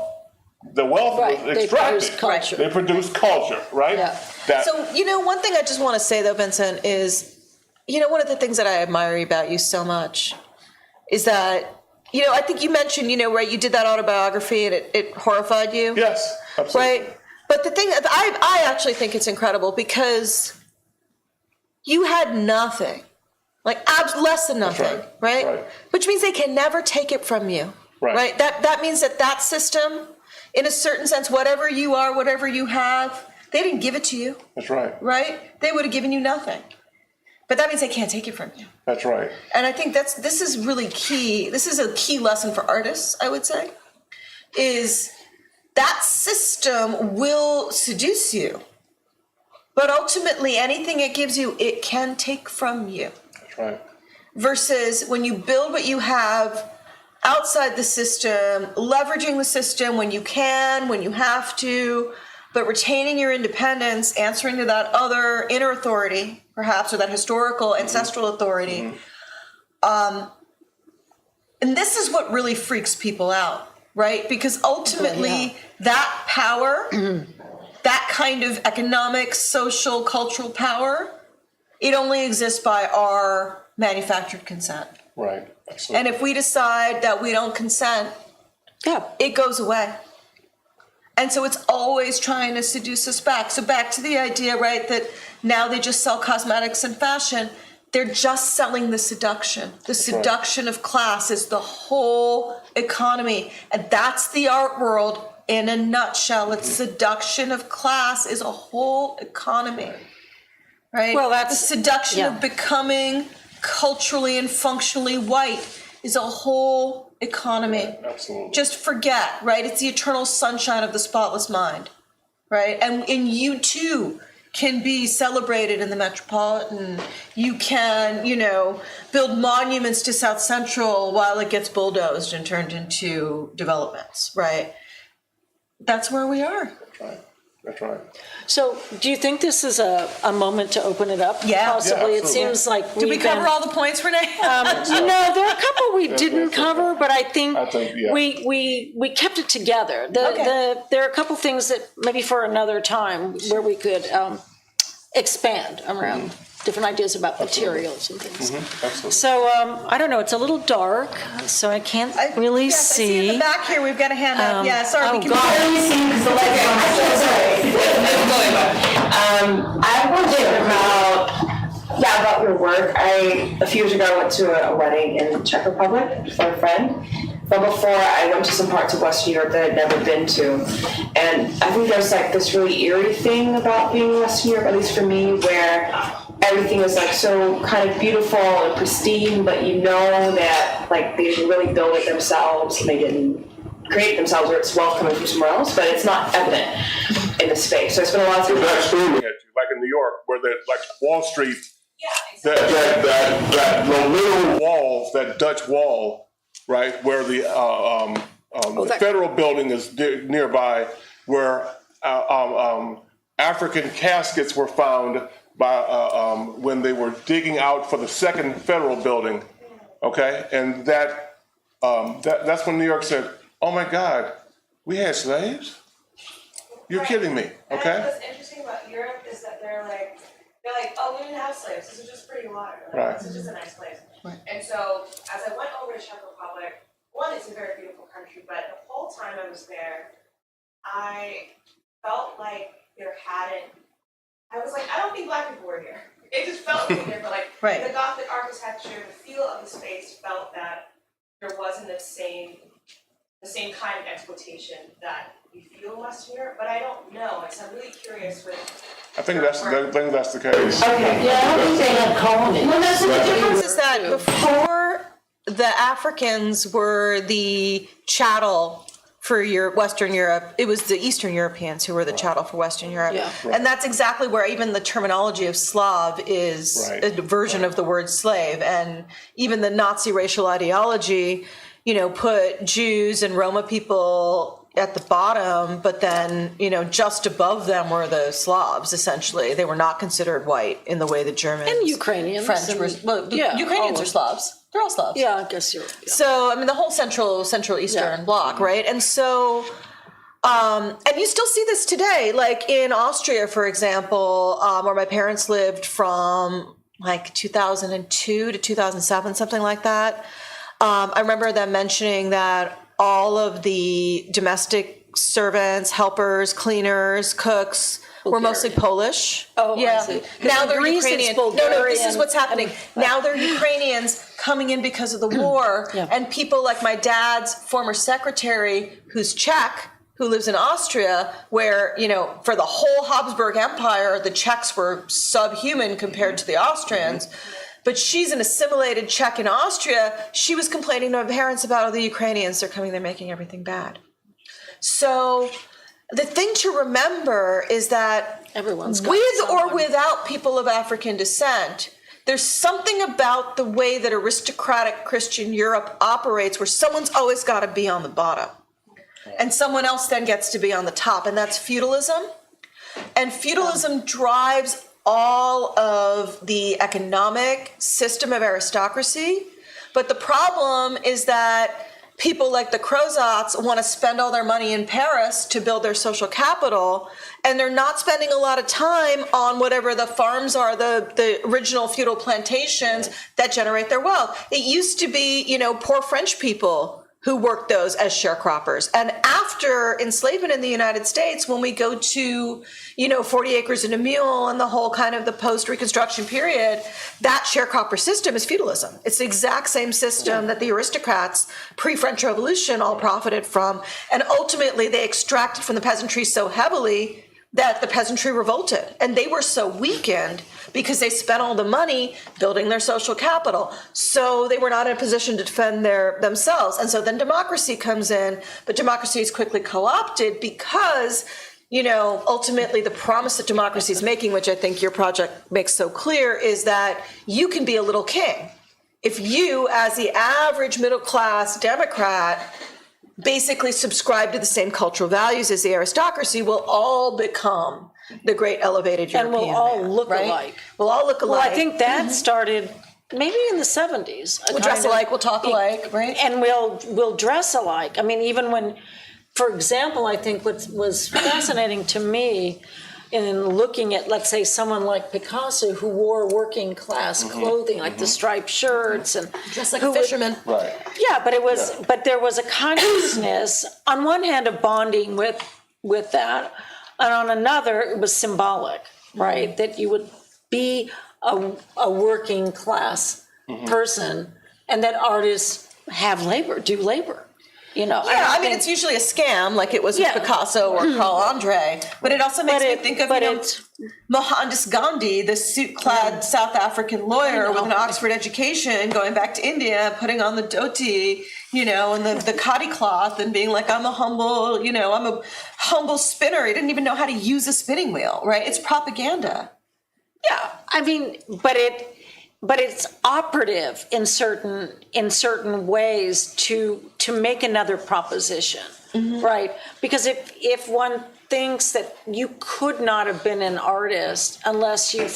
The wealth was extracted. They produced culture, right? Yeah. So, one thing I just want to say, though, Vincent, is, one of the things that I admire about you so much is that, I think you mentioned, right, you did that autobiography and it horrified you. Yes, absolutely. Right? But the thing, I actually think it's incredible because you had nothing, like less than nothing, right? Which means they can never take it from you, right? That means that system, in a certain sense, whatever you are, whatever you have, they didn't give it to you. That's right. Right? They would have given you nothing. But that means they can't take it from you. That's right. And I think this is really key. This is a key lesson for artists, I would say, is that system will seduce you. But ultimately, anything it gives you, it can take from you. That's right. Versus when you build what you have outside the system, leveraging the system when you can, when you have to, but retaining your independence, answering to that other inner authority, perhaps, or that historical ancestral authority. And this is what really freaks people out, right? Because ultimately, that power, that kind of economic, social, cultural power, it only exists by our manufactured consent. Right. Absolutely. And if we decide that we don't consent, it goes away. And so it's always trying to seduce us back. So back to the idea, right, that now they just sell cosmetics and fashion. They're just selling the seduction. The seduction of class is the whole economy. And that's the art world in a nutshell. It's seduction of class is a whole economy, right? Well, that's the seduction of becoming culturally and functionally white is a whole economy. Absolutely. Just forget, right? It's the eternal sunshine of the spotless mind, right? And you too can be celebrated in the Metropolitan. You can, build monuments to South Central while it gets bulldozed and turned into developments, right? that's where we are. That's right. So do you think this is a moment to open it up? Yeah. Possibly. Yeah, It absolutely. seems like Did we cover all the points, Renee? No, there are a couple we didn't cover, but I think yeah. we kept it together. Okay. There are a couple things that maybe for another time where we could expand around different ideas about materials and things. Absolutely. So I don't know, it's a little dark, so I can't really Yes, I see in see. the back here, we've got a hand up. Yeah, sorry, we oh, can. God. I have one thing about your work. A few years ago, I went to a wedding in Czech Republic for a friend. But before, I went to some parts of Western Europe that I'd never been to. And I think there's like this really eerie thing about being in Western Europe, at least for me, where everything is like so kind of beautiful and pristine, but you know that like they didn't really build it themselves and they didn't create it themselves, or it's well coming from somewhere else, but it's not evident in the space. So I spent a lot of time. That's screaming at you, like in New York, where like Wall Street, that little wall, that Dutch wall, right, where the federal building is nearby, where African caskets were found by when they were digging out for the second federal building, okay, and that's when New York said, "Oh my God, we had slaves? You're kidding me," okay? And what's interesting about Europe is that they're like, oh, we didn't have slaves. This is just pretty water. Right. This is just a nice place. Right. And so as I went over to Czech Republic, one, it's a very beautiful country, but the whole time I was there, I felt like I was like, I don't think Black people were here. It just felt different. Like Right. the Gothic architecture, the feel of the space felt that there wasn't the same kind of exploitation that we feel in Western Europe, but I don't know. And so I'm really curious with. I think that's the case. Okay. Yeah, I don't think they had colonies. Well, no, so the difference is that before the Africans were the chattel for Western Europe, it was the Eastern Europeans who were the chattel for Western Europe. Yeah. And that's exactly where even the terminology of Slav is Right. a version of the word slave. And even the Nazi racial ideology, put Jews and Roma people at the bottom, but then, just above them were the Slavs, essentially. They were not considered white in the way the Germans And Ukrainians French and- were. Well, the yeah, Ukrainians all are of- Slavs. They're all Slavs. Yeah, I guess you're. Yeah. So, I mean, the whole Central Eastern bloc, right? And so, and you still see this today, like in Austria, for example, where my parents lived from like 2002 to 2007, something like that. I remember them mentioning that all of the domestic servants, helpers, cleaners, cooks were mostly Polish. Oh, I yeah. see. Now In they're Greece, it's Ukrainian. No, this is Bulgarian. what's happening. Now they're Ukrainians coming in because of the war, Yeah. and people like my dad's former secretary, who's Czech, who lives in Austria, where, for the whole Habsburg Empire, the Czechs were subhuman compared to the Austrians. But she's an assimilated Czech in Austria. She was complaining to my parents about the Ukrainians. They're coming, they're making everything bad. So the thing to remember is that Everyone's got with or someone. without people of African descent, there's something about the way that aristocratic Christian Europe operates where someone's always got to be on the bottom. And someone else then gets to be on the top. And that's feudalism. And feudalism drives all of the economic system of aristocracy. But the problem is that people like the Crozats want to spend all their money in Paris to build their social capital, and they're not spending a lot of time on whatever the farms are, the original feudal plantations that generate their wealth. It used to be, poor French people who worked those as sharecroppers. And after enslavement in the United States, when we go to, 40 acres and a mule and the whole kind of the post-Reconstruction period, that sharecropper system is feudalism. It's the exact same system that the aristocrats pre-French Revolution all profited from. And ultimately, they extracted from the peasantry so heavily that the peasantry revolted. And they were so weakened because they spent all the money building their social capital. So they were not in a position to defend themselves. And so then democracy comes in, but democracy is quickly co-opted because, ultimately the promise that democracy is making, which I think your project makes so clear, is that you can be a little king. If you, as the average middle-class Democrat, basically subscribe to the same cultural values as the aristocracy will all become the great elevated And European we'll all man, look right? alike. We'll all look Well, alike. I think that started maybe in the 70s. We'll dress alike, we'll talk alike, right? And we'll dress alike. I mean, even when, for example, I think what was fascinating to me in looking at, let's say, someone like Picasso who wore working class clothing, like the striped shirts and Just like who a would- fisherman. Right. Yeah, but it was, but there was a consciousness on one hand of bonding with that, and on another it was symbolic, right? That you would be a working class person, and that artists have labor, do labor. You know, Yeah, I mean, think- it's usually a scam, like it was with Yeah. Picasso or Carl Andre, but it also makes me think of, but you know, it's- Mohandas Gandhi, the suit-clad South African lawyer with an Oxford education, going back to India, putting on the dhoti, you know, and the khadi cloth, and being like, I'm a humble spinner. He didn't even know how to use a spinning wheel, right? It's propaganda. Yeah, I mean, but it's operative in certain ways to make another proposition, right? Because if one thinks that you could not have been an artist unless you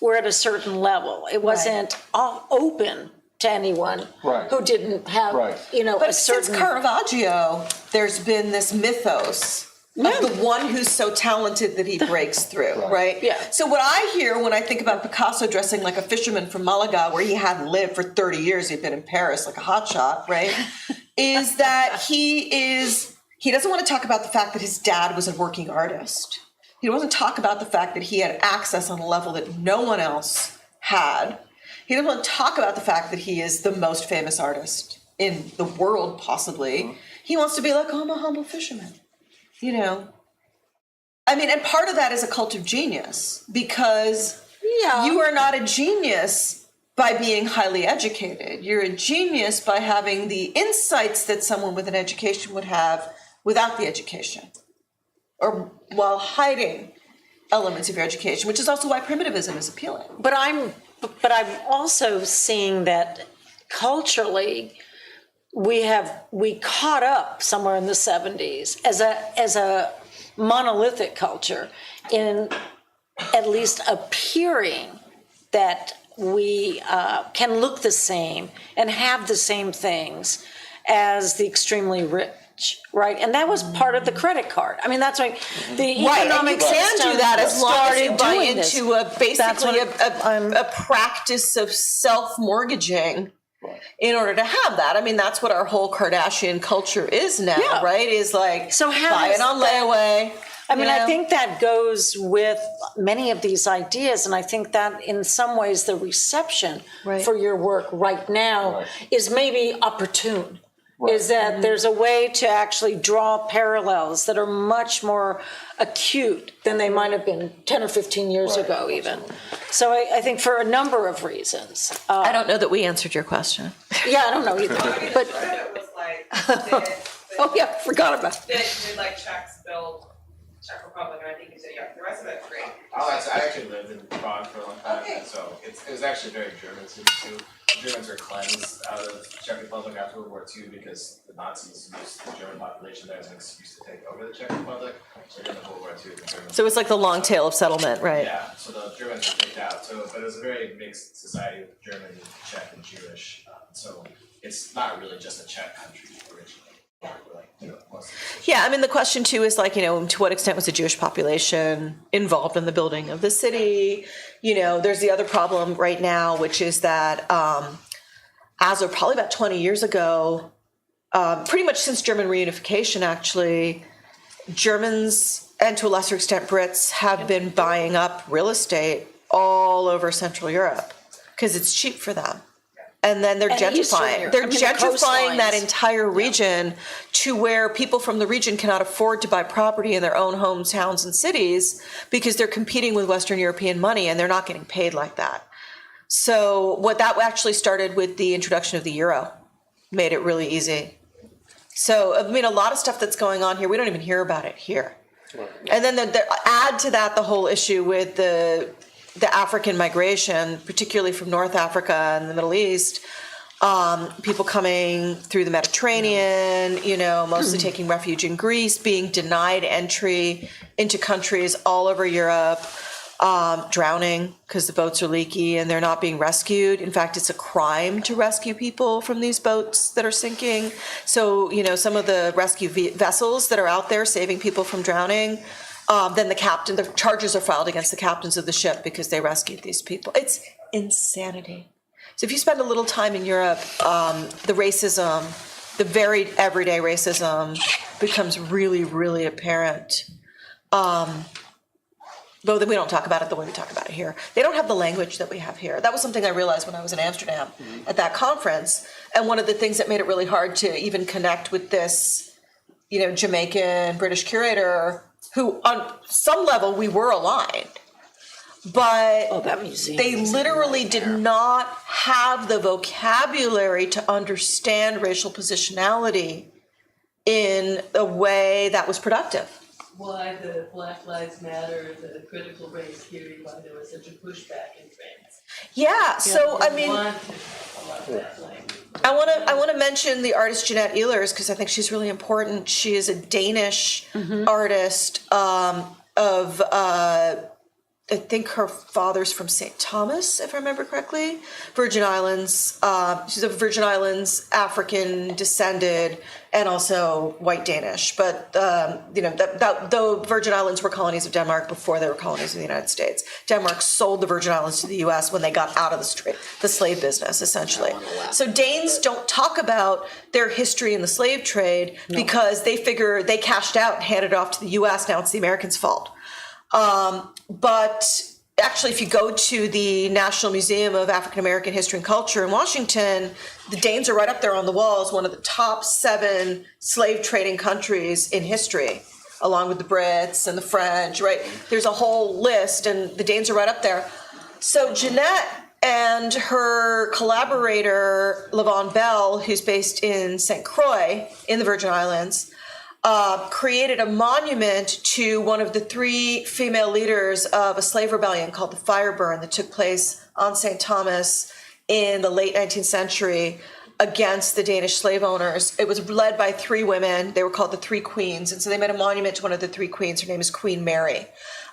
were at a certain level, it wasn't open to anyone Right. who didn't have, Right. you know, But a since certain. Caravaggio, there's been this mythos of the one who's so talented that he breaks through, right? Yeah. So what I hear when I think about Picasso dressing like a fisherman from Malaga, where he hadn't lived for 30 years, he'd been in Paris like a hotshot, right? is that he doesn't want to talk about the fact that his dad was a working artist. He doesn't talk about the fact that he had access on a level that no one else had. He doesn't want to talk about the fact that he is the most famous artist in the world, possibly. He wants to be like, oh, I'm a humble fisherman, you know? I mean, and part of that is a cult of genius, because you are not a genius by being highly educated. You're a genius by having the insights that someone with an education would have without the education, or while hiding elements of your education, which is also why primitivism is appealing. But I'm also seeing that culturally, we caught up somewhere in the 70s as a monolithic culture in at least appearing that we can look the same and have the same things as the extremely rich, right? And that was part of the credit card. I mean, that's why the Right, and you economic can system do that as long as you started buy doing this. into That's basically what a practice of self-mortgaging in order to have that. I mean, that's what our whole Kardashian culture is now, Yeah. right? Is like, So how buy does it on that- layaway. I mean, you I know? think that goes with many of these ideas, and I think that in some ways the reception Right. for your work right now is maybe opportune. Is that there's a way to actually draw parallels that are much more acute than they might have been 10 or 15 years ago even. So I think for a number of reasons. I don't know that we answered your question. Yeah, I don't know either, but, It was like, oh yeah, forgot about it. did like Czechs build Czech Republic, and I think you said, yeah, the rest of it's great. I actually lived in Prague for a long time, and so it was actually very German too. The Germans were cleansed out of Czech Republic after World War II because the Nazis used the German population there as an excuse to take over the Czech Republic. So during the World War II, the Germans. So it's like the long tail of settlement, right? Yeah, so the Germans were kicked out. But it was a very mixed society with German, Czech, and Jewish. So it's not really just a Czech country originally. Yeah, I mean, the question too is like, you know, to what extent was the Jewish population involved in the building of the city? You know, there's the other problem right now, which is that as of probably about 20 years ago, pretty much since German reunification, actually, Germans, and to a lesser extent Brits, have been buying up real estate all over Central Europe because it's cheap for them. And then they're And Eastern gentrifying. Europe. They're I mean, the gentrifying that coastlines. entire region to where people from the region cannot afford to buy property in their own homes, towns, and cities because they're competing with Western European money and they're not getting paid like that. So what that actually started with the introduction of the euro, made it really easy. So, I mean, a lot of stuff that's going on here, we don't even hear about it here. And then add to that the whole issue with the African migration, particularly from North Africa and the Middle East, people coming through the Mediterranean, mostly taking refuge in Greece, being denied entry into countries all over Europe, drowning because the boats are leaky and they're not being rescued. In fact, it's a crime to rescue people from these boats that are sinking. So, some of the rescue vessels that are out there saving people from drowning, then the charges are filed against the captains of the ship because they rescued these people. It's insanity. So if you spend a little time in Europe, the racism, the very everyday racism becomes really, really apparent. Though we don't talk about it the way we talk about it here. They don't have the language that we have here. That was something I realized when I was in Amsterdam at that conference. And one of the things that made it really hard to even connect with this, Jamaican British curator, who on some level we were aligned. But that museum they literally did not have the vocabulary to understand racial positionality in a way that was productive. Why the Black Lives Matter, the critical race theory, why there was such a pushback in France. Yeah, so I mean, I want to mention the artist Jeanette Ehlers because I think she's really important. She is a Danish artist of I think her father's from St. Thomas, if I remember correctly, Virgin Islands. She's of Virgin Islands, African descended, and also white Danish. But, though Virgin Islands were colonies of Denmark before they were colonies of the United States, Denmark sold the Virgin Islands to the U.S. when they got out of the slave business, essentially. So Danes don't talk about their history in the slave trade because they figure they cashed out and handed it off to the U.S. Now it's the Americans' fault. But actually, if you go to the National Museum of African American History and Culture in Washington, the Danes are right up there on the wall as one of the top 7 slave trading countries in history, along with the Brits and the French, right? There's a whole list, and the Danes are right up there. So Jeanette and her collaborator, Levon Bell, who's based in St. Croix in the Virgin Islands, created a monument to one of the 3 female leaders of a slave rebellion called the Fire Burn that took place on St. Thomas in the late 19th century against the Danish slave owners. It was led by 3 women. They were called the 3 Queens. And so they made a monument to one of the 3 queens. Her name is Queen Mary.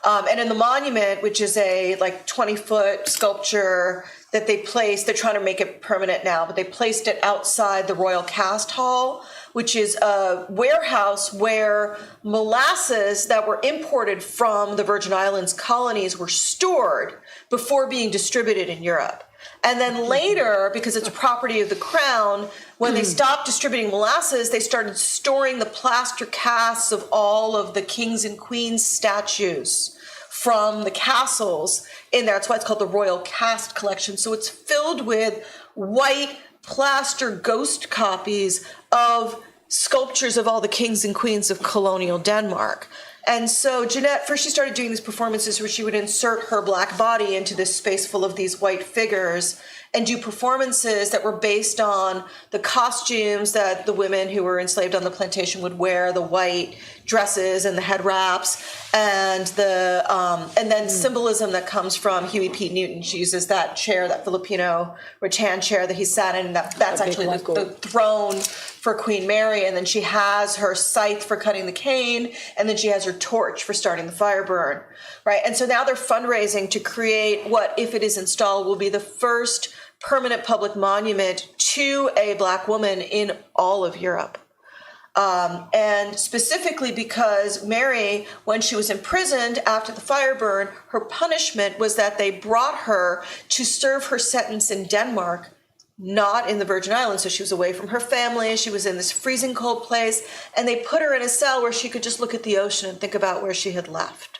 And in the monument, which is a 20-foot sculpture that they placed, they're trying to make it permanent now, but they placed it outside the Royal Cast Hall, which is a warehouse where molasses that were imported from the Virgin Islands colonies were stored before being distributed in Europe. And then later, because it's property of the crown, when they stopped distributing molasses, they started storing the plaster casts of all of the kings and queens statues from the castles in there. That's why it's called the Royal Cast Collection. So it's filled with white plaster ghost copies of sculptures of all the kings and queens of colonial Denmark. And so Jeanette, first she started doing these performances where she would insert her black body into this space full of these white figures and do performances that were based on the costumes that the women who were enslaved on the plantation would wear, the white dresses and the head wraps, and then symbolism that comes from Huey P. Newton. She uses that chair, that Filipino rattan chair that he sat in, that's actually the throne for Queen Mary, and then she has her scythe for cutting the cane, and then she has her torch for starting the fire burn, right? And so now they're fundraising to create what, if it is installed, will be the first permanent public monument to a Black woman in all of Europe. And specifically because Mary, when she was imprisoned after the fire burn, her punishment was that they brought her to serve her sentence in Denmark, not in the Virgin Islands. So she was away from her family. She was in this freezing cold place, and they put her in a cell where she could just look at the ocean and think about where she had left,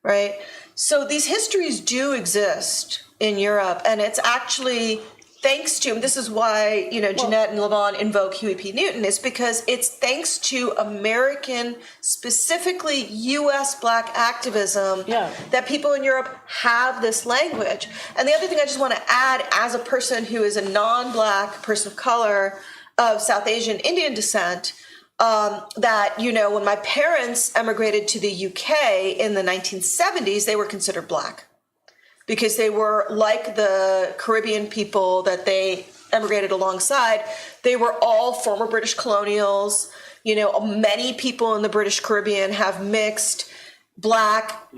right? So these histories do exist in Europe, and it's actually thanks to, and this is why, Jeanette and Levon invoke Huey P. Newton, is because it's thanks to American, specifically U.S. Black activism, that people in Europe have this language. And the other thing I just want to add, as a person who is a non-Black person of color of South Asian Indian descent, that, when my parents emigrated to the UK in the 1970s, they were considered Black, because they were like the Caribbean people that they emigrated alongside, they were all former British colonials. You know, many people in the British Caribbean have mixed Black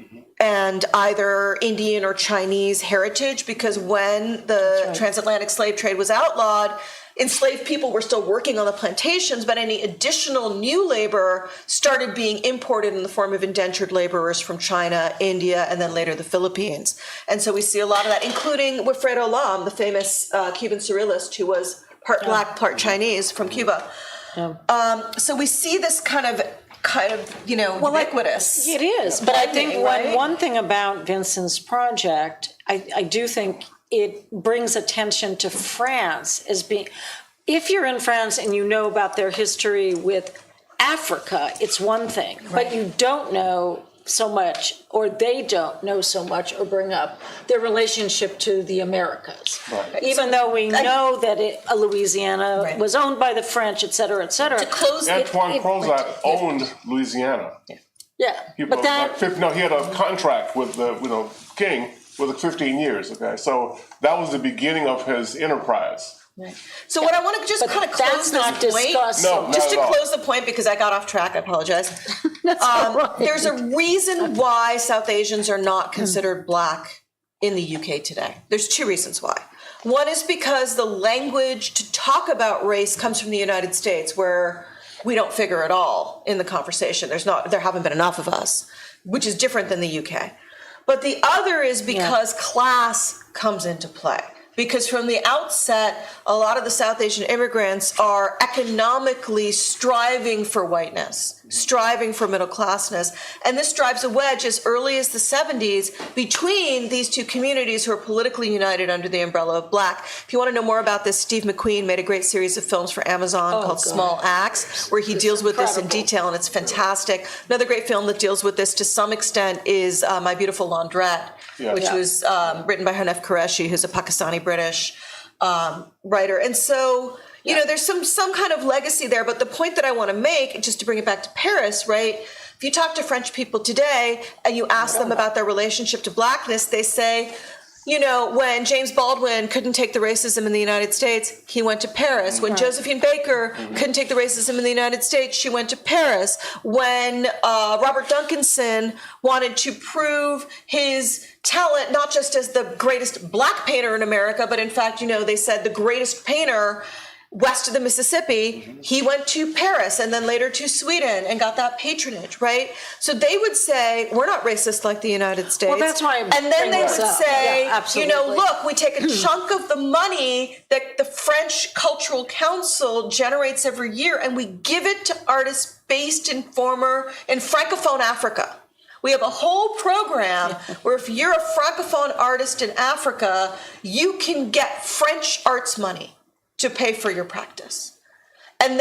and either Indian or Chinese heritage, because when the transatlantic slave trade was outlawed, enslaved people were still working on the plantations, but any additional new labor started being imported in the form of indentured laborers from China, India, and then later the Philippines. And so we see a lot of that, including Wilfredo Lam, the famous Cuban surrealist who was part Black, part Chinese from Cuba. So we see this kind of you know, ubiquitous. It is, but I think right? one thing about Vincent's project, I do think it brings attention to France as being, if you're in France and you know about their history with Africa, it's one thing, but you don't know so much, or they don't know so much or bring up their relationship to the Americas. Right. Even though we know that Louisiana was owned by the French, et cetera, et cetera. To close Antoine Crozat owned Louisiana. Yeah, But that... he had a contract with the king with 15 years, okay? So that was the beginning of his enterprise. Right. So what I want to just kind of close this point, just to close the point, because I got off track, I apologize. There's a reason why South Asians are not considered Black in the UK today. There's two reasons why. One is because the language to talk about race comes from the United States, where we don't figure at all in the conversation. There haven't been enough of us, which is different than the UK. But the other is because class comes into play. Because from the outset, a lot of the South Asian immigrants are economically striving for whiteness, striving for middle classness. And this drives a wedge as early as the 70s between these two communities who are politically united under the umbrella of Black. If you want to know more about this, Steve McQueen made a great series of films for Amazon called Small Acts, where he deals with this in detail, and it's fantastic. Another great film that deals with this to some extent is My Beautiful Laundrette, which was written by Hanif Qureshi, who's a Pakistani British writer. And so, you know, there's some kind of legacy there. But the point that I want to make, just to bring it back to Paris, right? If you talk to French people today and you ask them about their relationship to Blackness, they say, you know, when James Baldwin couldn't take the racism in the United States, he went to Paris. When Josephine Baker couldn't take the racism in the United States, she went to Paris. When Robert Duncanson wanted to prove his talent, not just as the greatest Black painter in America, but in fact, you know, they said the greatest painter west of the Mississippi, he went to Paris and then later to Sweden and got that patronage, right? So they would say, we're not racist like the United States. Well, that's why and then they would say, you know, look, we take a chunk of the money that the French Cultural Council generates every year and we give it to artists based in Francophone Africa. We have a whole program where if you're a Francophone artist in Africa, you can get French arts money to pay for your practice. And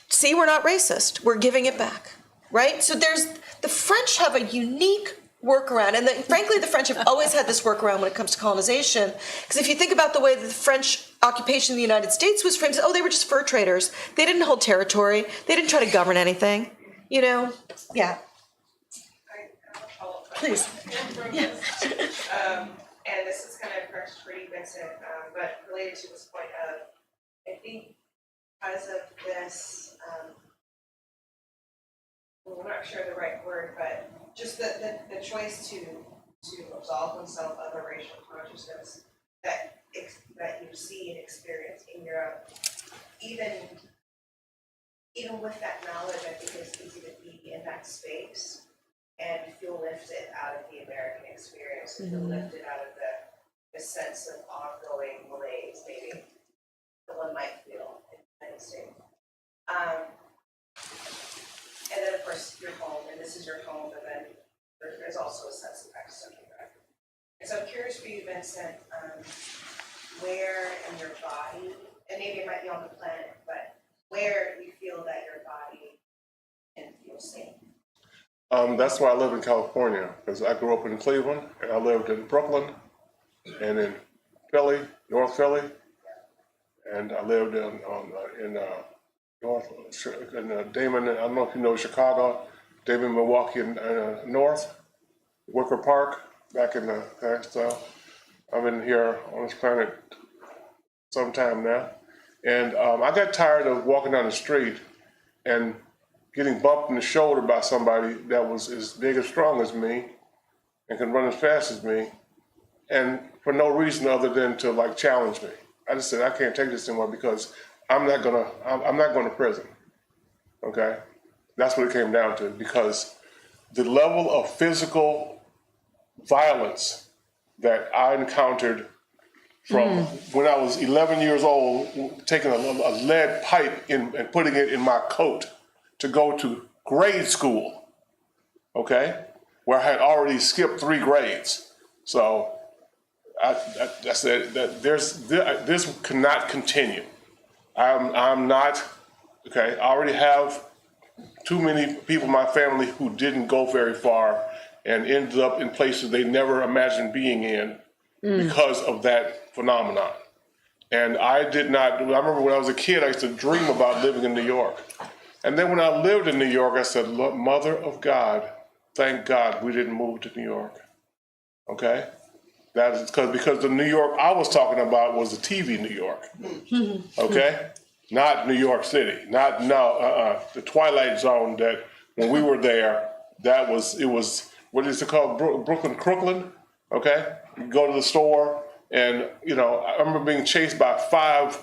see, we're not racist. We're giving it back, right? So the French have a unique workaround. And frankly, the French have always had this workaround when it comes to colonization. Because if you think about the way that the French occupation of the United States was framed, they were just fur traders. They didn't hold territory. They didn't try to govern anything, you know? Yeah. Please. And this is kind of for you, Vincent, but related to this point of, I think because of this, I'm not sure the right word, but just the choice to absolve oneself of a racial consciousness that you see and experience in Europe, even with that knowledge, I think it's easy to be in that space and feel lifted out of the American experience, and feel lifted out of the sense of ongoing malaise, maybe, that one might feel in the United States. And then, of course, your home, and this is your home, and then there's also a sense of external. And so I'm curious for you, Vincent, where in your body, and maybe it might be on the planet, but where you feel that your body can feel safe. That's why I live in California, because I grew up in Cleveland, and I lived in Brooklyn, and in Philly, North Philly, and I lived in Damon. I don't know if you know Chicago, Damon, Milwaukee, and North, Wicker Park, back in the there. So I've been here on this planet some time now. And I got tired of walking down the street and getting bumped in the shoulder by somebody that was as big and strong as me and can run as fast as me, and for no reason other than to like challenge me. I just said, I can't take this anymore because I'm not going to prison. Okay? That's what it came down to, because the level of physical violence that I encountered from when I was 11 years old, taking a lead pipe and putting it in my coat to go to grade school, okay, where I had already skipped 3 grades. So I said that this cannot continue. I'm not, okay, I already have too many people in my family who didn't go very far and ended up in places they never imagined being in because of that phenomenon. And I remember when I was a kid, I used to dream about living in New York. And then when I lived in New York, I said, look, Mother of God, thank God we didn't move to New York, okay? That is because the New York I was talking about was the TV New York, okay? Not New York City, the Twilight Zone that when we were there, it was, what is it called, Crooklyn, okay? You go to the store and, I remember being chased by 5,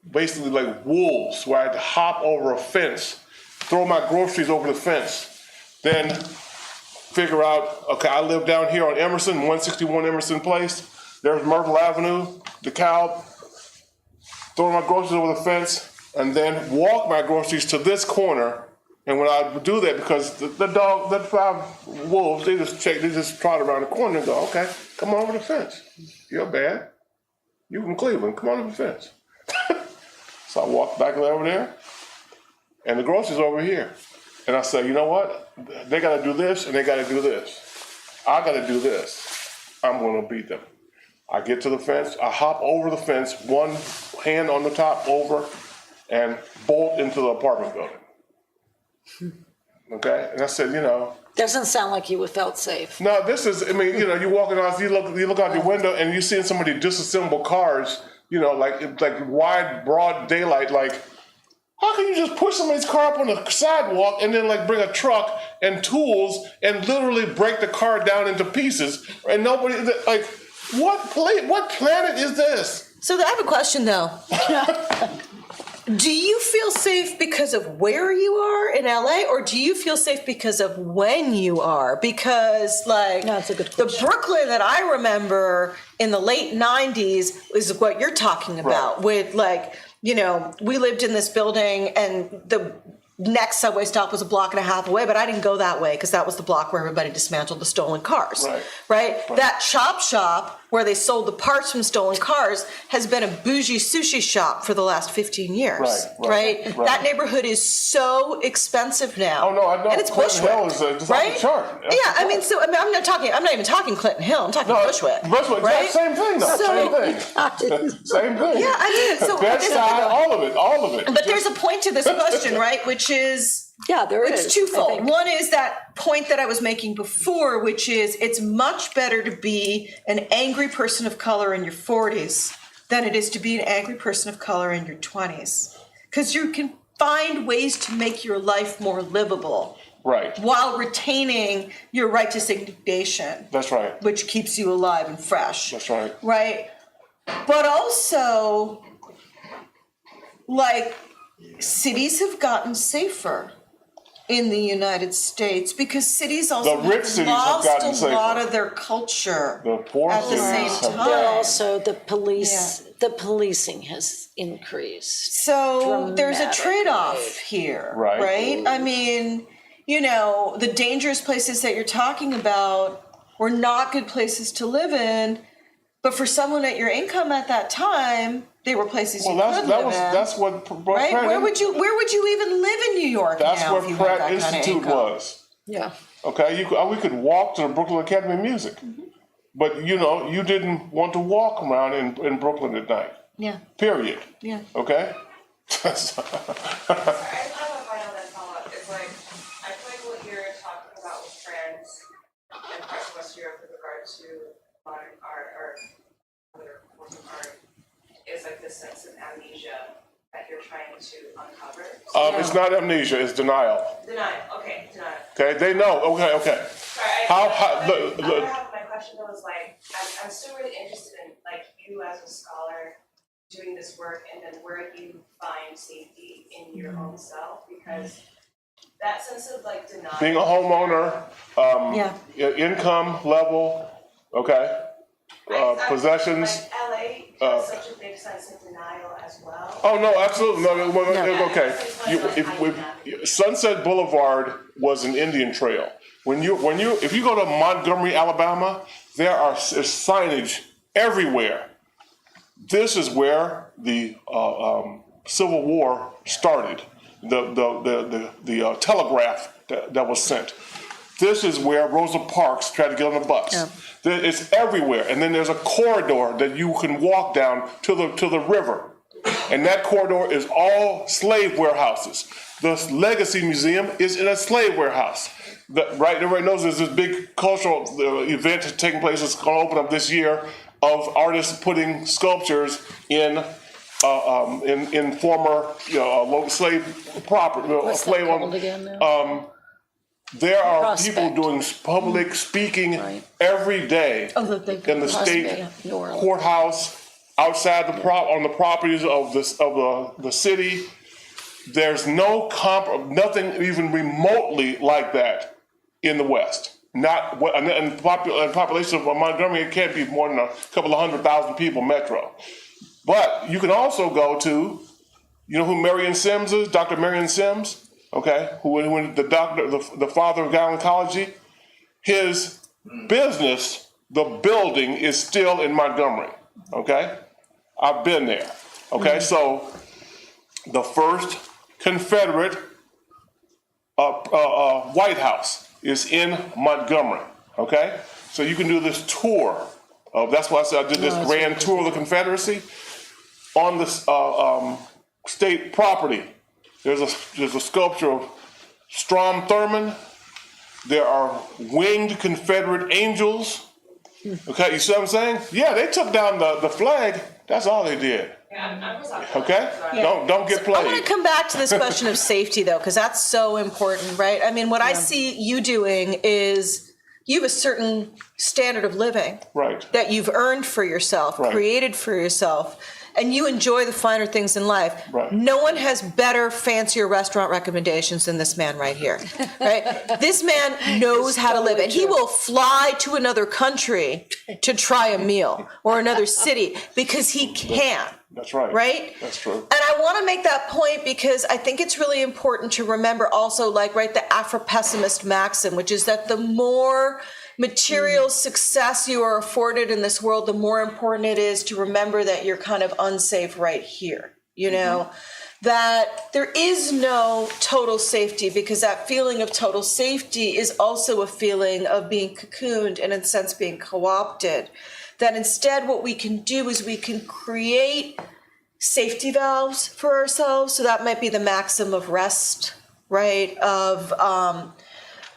basically like wolves, where I had to hop over a fence, throw my groceries over the fence, then figure out, okay, I live down here on Emerson, 161 Emerson Place. There's Myrtle Avenue, DeKalb. Throw my groceries over the fence, and then walk my groceries to this corner. And when I would do that, because the 5 wolves, they just trot around the corner and go, okay, come on over the fence. You're bad. You from Cleveland, come on over the fence. So I walked back over there, and the groceries over here. And I said, you know what? They got to do this, and they got to do this. I got to do this. I'm going to beat them. I get to the fence. I hop over the fence, one hand on the top over, and bolt into the apartment building. Okay? And I said, Doesn't sound like you felt safe. no, this is, you're walking out, you look out your window, and you see somebody disassemble cars, like wide, broad daylight, like, how can you just push somebody's car up on the sidewalk and then like bring a truck and tools and literally break the car down into pieces and nobody, like, what planet is this? So I have a question though. Do you feel safe because of where you are in LA, or do you feel safe because of when you are? Because That's a good question. the Brooklyn that I remember in the late 90s is what you're talking about, Right. with we lived in this building and the next subway stop was a block and a half away, but I didn't go that way because that was the block where everybody dismantled the stolen cars. Right? That shop where they sold the parts from stolen cars has been a bougie sushi shop for the last 15 years. Right? That neighborhood is so expensive now. Oh no, I know. And it's Clinton Bushwick. Hill is just right? off the chart. Yeah, I'm not even talking Clinton Hill. I'm talking Bushwick. Bushwick, right? Same thing though. Same thing. Yeah, I mean, so Bed-Stuy, all of it. But there's a point to this question, right? Which is, there is. it's twofold. One is that point that I was making before, which is it's much better to be an angry person of color in your 40s than it is to be an angry person of color in your 20s. Because you can find ways to make your life more livable. Right. While retaining your righteous indignation. That's right. Which keeps you alive and fresh. That's right. Right? But also, cities have gotten safer in the United States because cities also The rich cities have lost gotten a safer. lot of their culture The poor at the cities same have time. They're also the policing has increased. So there's a dramatically. trade-off here, Right. I mean, the dangerous places that you're talking about were not good places to live in, but for someone at your income at that time, they were places you could live in. That's what Right? Pratt Where would you even live in New York That's now what if you had Pratt that kind of Institute income? was. Yeah. Okay, we could walk to the Brooklyn Academy of Music, but you didn't want to walk around in Brooklyn at night. Yeah. Period. Yeah. Okay. I have a final follow-up. It's like, I feel like what you're talking about with France and parts of West Europe with regard to modern art or other forms of art is like this sense of amnesia that you're trying to uncover. It's not amnesia, it's denial. Denial, okay, denial. Okay, they know, okay. Sorry, How- half of my question though is like, I'm still really interested in like you as a scholar doing this work and then where you find safety in your own self, because that sense of like denial. being a homeowner, income level, okay, possessions. Like LA has such a big sense of denial as well. Oh, no, absolutely, okay. Sunset Boulevard was an Indian trail. If you go to Montgomery, Alabama, there's signage everywhere. This is where the Civil War started. The telegraph that was sent. This is where Rosa Parks tried to get on the bus. Yeah. It's everywhere, and then there's a corridor that you can walk down to the river, and that corridor is all slave warehouses. The Legacy Museum is in a slave warehouse. Everybody knows there's this big cultural event taking place. It's going to open up this year of artists putting sculptures in former slave property, slave on. There are people doing public speaking every day in the state courthouse, outside on the properties of the city. There's nothing even remotely like that in the West. And population of Montgomery, it can't be more than a couple of 100,000 people metro. But you can also go to, you know who Marion Sims is? Dr. Marion Sims, okay, who the father of gynecology. His business, the building, is still in Montgomery, okay? I've been there, okay? So the first Confederate White House is in Montgomery, okay? So you can do this tour. That's why I said I did this grand tour of the Confederacy. On the state property, there's a sculpture of Strom Thurmond. There are winged Confederate angels. Okay, you see what I'm saying? Yeah, they took down the flag. That's all they did. Okay? Yeah. Don't get played. I want to come back to this question of safety, though, because that's so important, right? I mean, what I see you doing is you have a certain standard of living that you've earned for yourself, created for yourself, and you enjoy the finer things in life. Right. No one has better, fancier restaurant recommendations than this man right here, right? This man knows how to live, and he will fly to another country to try a meal or another city because he can. That's right. Right? That's true. And I want to make that point because I think it's really important to remember also, the Afro-pessimist maxim, which is that the more material success you are afforded in this world, the more important it is to remember that you're kind of unsafe right here, that there is no total safety, because that feeling of total safety is also a feeling of being cocooned and, in a sense, being co-opted. That instead what we can do is we can create safety valves for ourselves. So that might be the maxim of rest, right? Of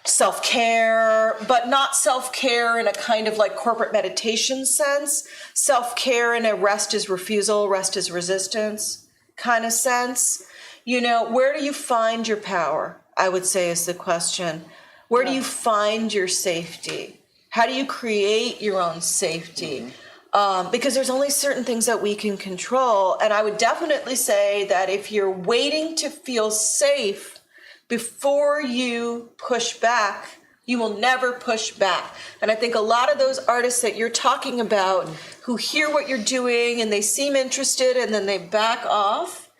self-care, but not self-care in a kind of like corporate meditation sense. Self-care in a rest is refusal, rest is resistance kind of sense. Where do you find your power? I would say is the question. Where do you find your safety? How do you create your own safety? Because there's only certain things that we can control. And I would definitely say that if you're waiting to feel safe before you push back, you will never push back. And I think a lot of those artists that you're talking about who hear what you're doing and they seem interested and then they back off,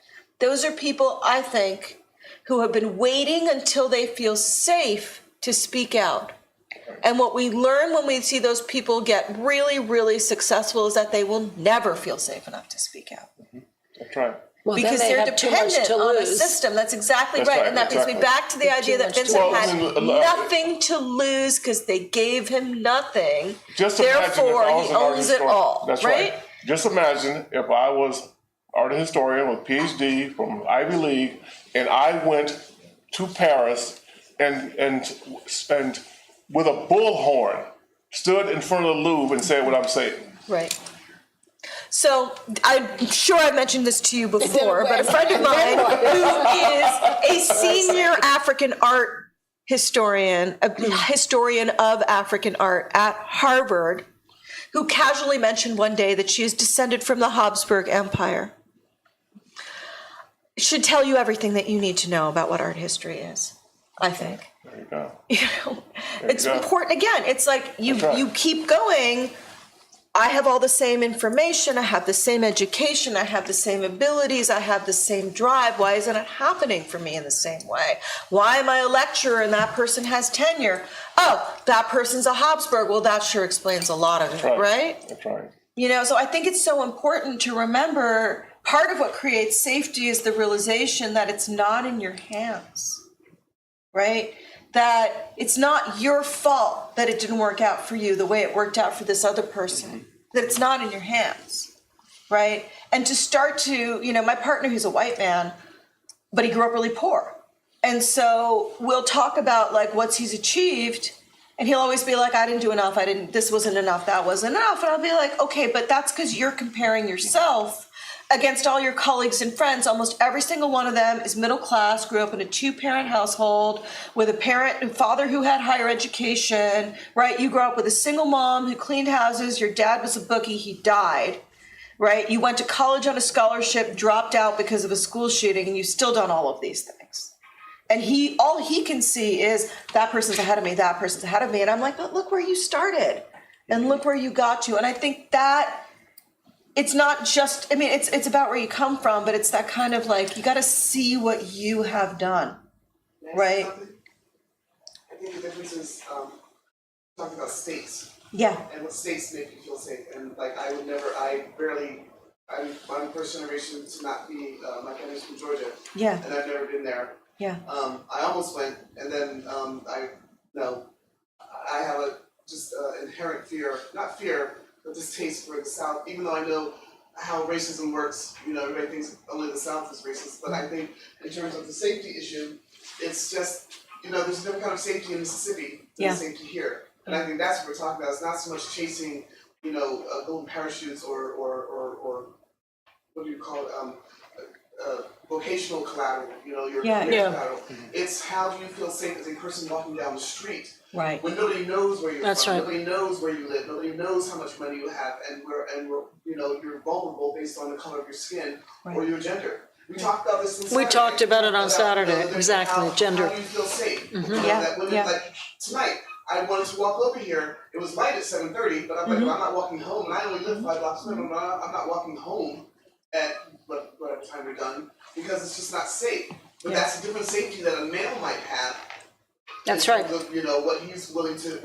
those are people, I think, who have been waiting until they feel safe to speak out. And what we learn when we see those people get really, really successful is that they will never feel safe enough to speak out. That's right. Well, because they're dependent on a system. That's exactly right. And that brings me back to the idea that Vincent had nothing to lose because they gave him nothing. Therefore, he owns it all. That's right. Just imagine if I was art historian with PhD from Ivy League, and I went to Paris and with a bullhorn stood in front of the Louvre and said what I'm saying. Right. So I'm sure I've mentioned this to you before, but a friend of mine who is a senior African art historian, a historian of African art at Harvard, who casually mentioned one day that she is descended from the Habsburg Empire, should tell you everything that you need to know about what art history is, I think. There you go. It's important. Again, it's like you right. you keep going. I have all the same information. I have the same education. I have the same abilities. I have the same drive. Why isn't it happening for me in the same way? Why am I a lecturer and that person has tenure? Oh, that person's a Habsburg. Well, that sure explains a lot of it, right? That's right. So I think it's so important to remember part of what creates safety is the realization that it's not in your hands, right? That it's not your fault that it didn't work out for you the way it worked out for this other person, that it's not in your hands, right? And to start to, my partner who's a white man, but he grew up really poor. And so we'll talk about like what's he's achieved, and he'll always be like, I didn't do enough, this wasn't enough, that wasn't enough. And I'll be like, okay, but that's because you're comparing yourself against all your colleagues and friends. Almost every single one of them is middle class, grew up in a 2-parent household with a father who had higher education, right? You grew up with a single mom who cleaned houses. Your dad was a bookie. He died, right? You went to college on a scholarship, dropped out because of a school shooting, and you've still done all of these things. And all he can see is that person's ahead of me, that person's ahead of me. And I'm like, but look where you started and look where you got to. And I think that it's not just, it's about where you come from, but it's that kind of like, you got to see what you have done, right? I think the difference is talking about states. Yeah. And what states make you feel safe. And like, I'm first generation to not be, my family's from Georgia. Yeah. And I've never been there. Yeah. I almost went, and then I have inherent fear, not fear, but distaste for the South, even though I know how racism works. Everybody thinks only the South is racist, but I think in terms of the safety issue, it's just, there's a different kind of safety in Mississippi than safety here. And I think that's what we're talking about. It's not so much chasing, golden parachutes or what do you call it, vocational collateral, your career collateral. It's how do you feel safe as a person walking down the street? Right. When nobody knows where you're That's from, right. nobody knows where you live, nobody knows how much money you have, and you're vulnerable based on the color of your skin or your gender. We talked about this on Saturday. We talked about it on Saturday, exactly, gender. How you feel safe. Mm-hmm. Like tonight, I wanted to walk over here. It was light at 7:30, but I'm like, well, I'm not walking home, and I only live 5 blocks away. I'm not walking home at whatever time we're done because it's just not safe. But that's a different safety that a male might have. That's right. Where he's willing to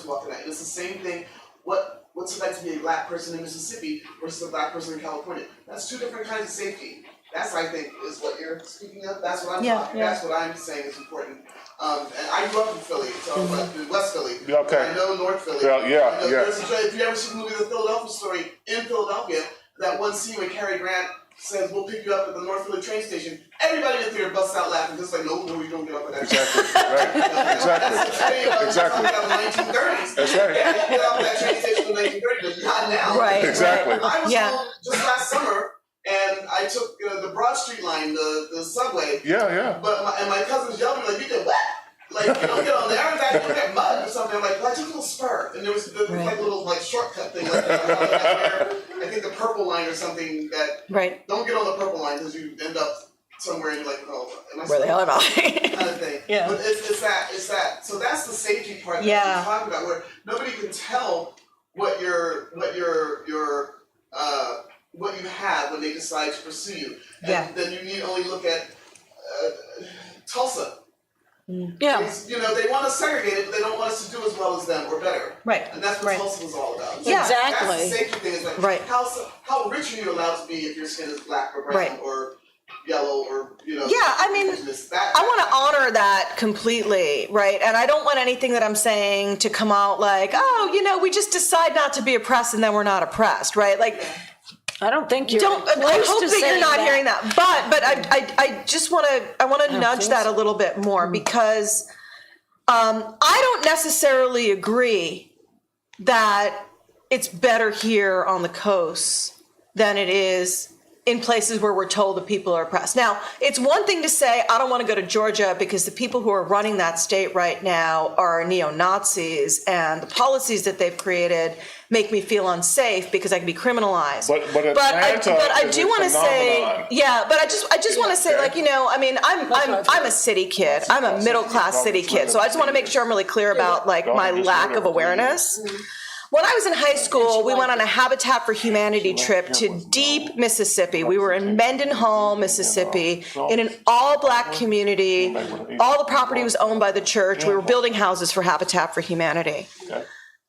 walk in that. And it's the same thing. What's it like to be a black person in Mississippi versus a black person in California? That's 2 different kinds of safety. That's, I think, is what you're speaking of. That's what I'm talking. That's what I'm saying is important. And I grew up in Philly, so in West Philly. Okay. I know North Philly. If you ever see the movie The Philadelphia Story, in Philadelphia, that one scene when Cary Grant says, we'll pick you up at the North Philly train station, everybody in the theater busts out laughing, just like, no, you don't get up at that. Exactly. Right. Exactly. That's the 1930s. That's right. Yeah, you get out of that train station in the 1930s, but not now. Right. Exactly. I was home just last summer, and I took the Broad Street line, the subway. Yeah. But my cousins yelled at me, like, you did what? Like, you don't get on there, and that you get mud or something. I'm like, well, I took a little spur, and there was like a little shortcut thing. Like, I think the purple line or something that. Right. Don't get on the purple line because you end up somewhere and you're like, oh, am I Where the hell am I? kind of thing. Yeah. But it's that. So that's the safety part that we're talking about, where nobody can tell what you have when they decide to pursue you. And then you need only look at Tulsa. Yeah. They want to segregate it, but they don't want us to do as well as them or better. Right. And that's what Tulsa was all about. Yeah. Exactly. That's the safety thing. Is like, how rich are you allowed to be if your skin is black or brown or yellow or, Yeah, I mean, I want to honor that completely, right? And I don't want anything that I'm saying to come out like, oh, we just decide not to be oppressed and then we're not oppressed, right? Like, I don't think you're I hope that you're not hearing that. But I just want to nudge that a little bit more because I don't necessarily agree that it's better here on the coast than it is in places where we're told that people are oppressed. Now, it's one thing to say, I don't want to go to Georgia because the people who are running that state right now are neo-Nazis, and the policies that they've created make me feel unsafe because I can be criminalized. But I do want to say, yeah, but I just want to say, like, you know, I mean, I'm a city kid. I'm a middle-class city kid, so I just want to make sure I'm really clear about, like, my lack of awareness. When I was in high school, we went on a Habitat for Humanity trip to deep Mississippi. We were in Mendenhall, Mississippi, in an all-black community. All the property was owned by the church. We were building houses for Habitat for Humanity.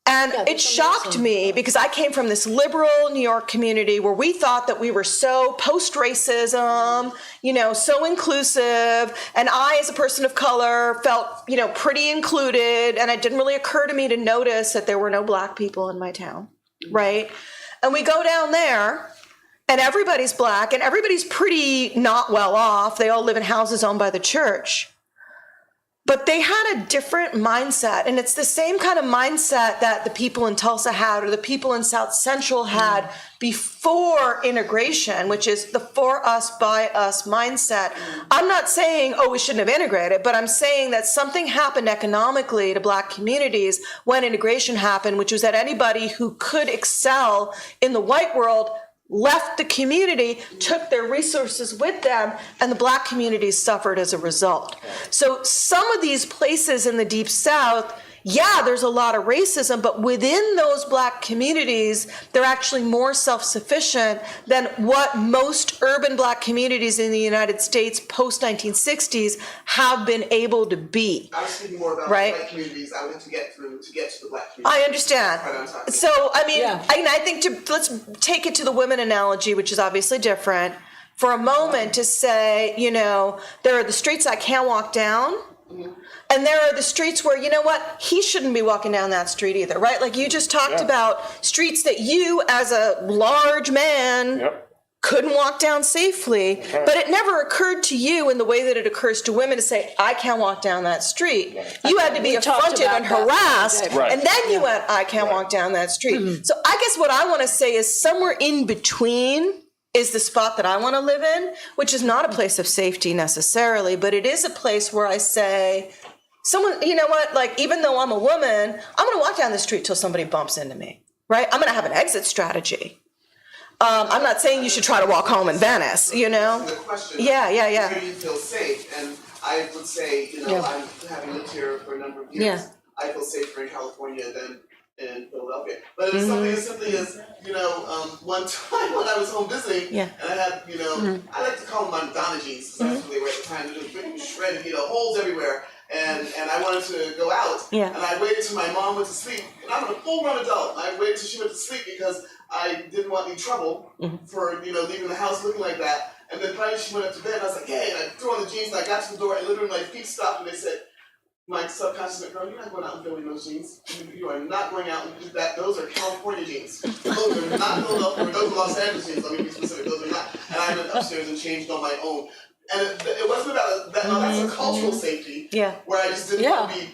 And it shocked me because I came from this liberal New York community where we thought that we were so post-racism, you know, so inclusive. And I, as a person of color, felt, you know, pretty included. And it didn't really occur to me to notice that there were no black people in my town, right? And we go down there and everybody's black and everybody's pretty not well off. They all live in houses owned by the church. But they had a different mindset, and it's the same kind of mindset that the people in Tulsa had or the people in South Central had before integration, which is the for us, by us mindset. I'm not saying, oh, we shouldn't have integrated, but I'm saying that something happened economically to black communities when integration happened, which was that anybody who could excel in the white world left the community, took their resources with them, and the black communities suffered as a result. So some of these places in the Deep South, yeah, there's a lot of racism, but within those black communities, they're actually more self-sufficient than what most urban black communities in the United States post-1960s have been able to be. I was speaking more about right? white communities I wanted to get through to get to the black community. I understand. So, I mean, I think let's take it to the women analogy, which is obviously different, for a moment to say, you know, there are the streets I can't walk down, and there are the streets where, you know what, he shouldn't be walking down that street either, right? Like you just talked about streets that you, as a large man, couldn't walk down safely, but it never occurred to you in the way that it occurs to women to say, I can't walk down that street. You had to be affronted and harassed, and then you went, I can't walk down that street. So I guess what I want to say is somewhere in between is the spot that I want to live in, which is not a place of safety necessarily, but it is a place where I say, someone, you know what, like, even though I'm a woman, I'm going to walk down the street till somebody bumps into me, right? I'm going to have an exit strategy. I'm not saying you should try to walk home in Venice, you know? The question, Yeah. where do you feel safe? And I would say, you know, I'm having lived here for a number of years, I feel safer in California than in Philadelphia. But it was something as simply as, you know, one time when I was home visiting, and I had, you know, I like to call them my Madonna jeans, because that's what they were at the time. They were big, shredded, you know, holes everywhere. And I wanted to go out, and I waited till my mom went to sleep, and I'm a full-grown adult. I waited till she went to sleep because I didn't want any trouble for, you know, leaving the house looking like that. And then finally she went up to bed, and I was like, hey, and I threw on the jeans, and I got to the door, and literally my feet stopped, and they said, my subconscious said, girl, you're not going out and filling those jeans. You are not going out and do that. Those are California jeans. Those are not Philadelphia, those are Los Angeles jeans, let me be specific, those are not. And I went upstairs and changed on my own. And it wasn't about that. No, that's a cultural safety. Where I just didn't want to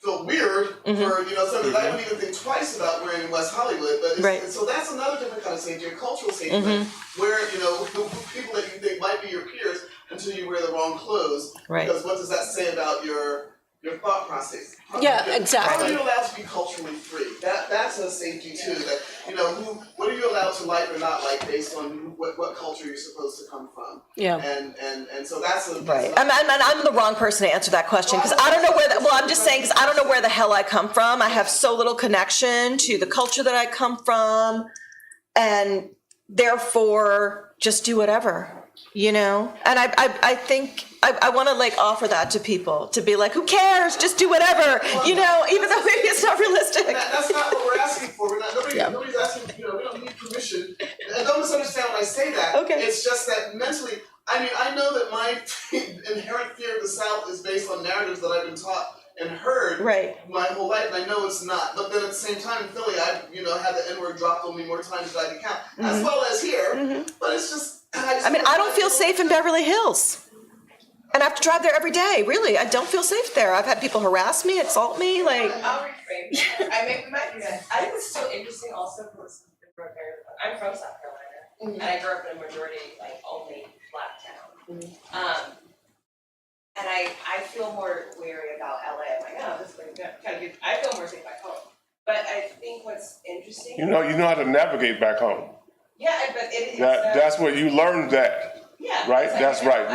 feel weird for, you know, something that I wouldn't even think twice about wearing in West Hollywood. But it's, so that's another different kind of safety, a cultural safety, where, you know, the people that you think might be your peers until you wear the wrong clothes. Because what does that say about your thought process? Exactly. How are you allowed to be culturally free? That's a safety too. That, you know, what are you allowed to like or not like based on what culture you're supposed to come from? And so that's a I'm the wrong person to answer that question because I don't know where. I'm just saying because I don't know where the hell I come from. I have so little connection to the culture that I come from, and therefore just do whatever. You know, and I think I want to like offer that to people to be like, who cares? Just do whatever. You know, even though maybe it's not realistic. That's not what we're asking for. We're not. Nobody's asking. You know, we don't need permission. And don't misunderstand when I say that. It's just that mentally. I mean, I know that my inherent fear of the South is based on narratives that I've been taught and heard my whole life, and I know it's not. But then at the same time, in Philly, I've had the N-word dropped on me more times than I can count, as well as here. But it's just. I don't feel safe in Beverly Hills. And I have to drive there every day. Really, I don't feel safe there. I've had people harass me, assault me. Like, I'll reframe. We might do that. I think it's so interesting also for I'm from South Carolina. and I grew up in a majority, like, only black town. And I feel more wary about LA. I'm like, oh, this is kind of good. I feel more safe back home. But I think what's interesting. You know how to navigate back home. Yeah, but That's what you learned that. Yeah. Right? That's right.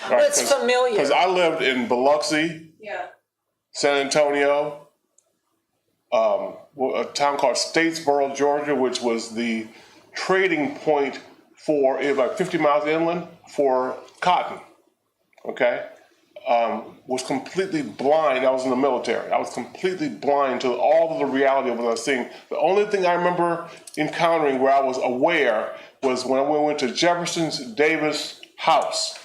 But it's familiar. Because I lived in Biloxi, Yeah. San Antonio, a town called Statesboro, Georgia, which was the trading point for, it was like 50 miles inland for cotton. Okay? Was completely blind. I was in the military. I was completely blind to all of the reality of what I was seeing. The only thing I remember encountering where I was aware was when we went to Jefferson Davis House.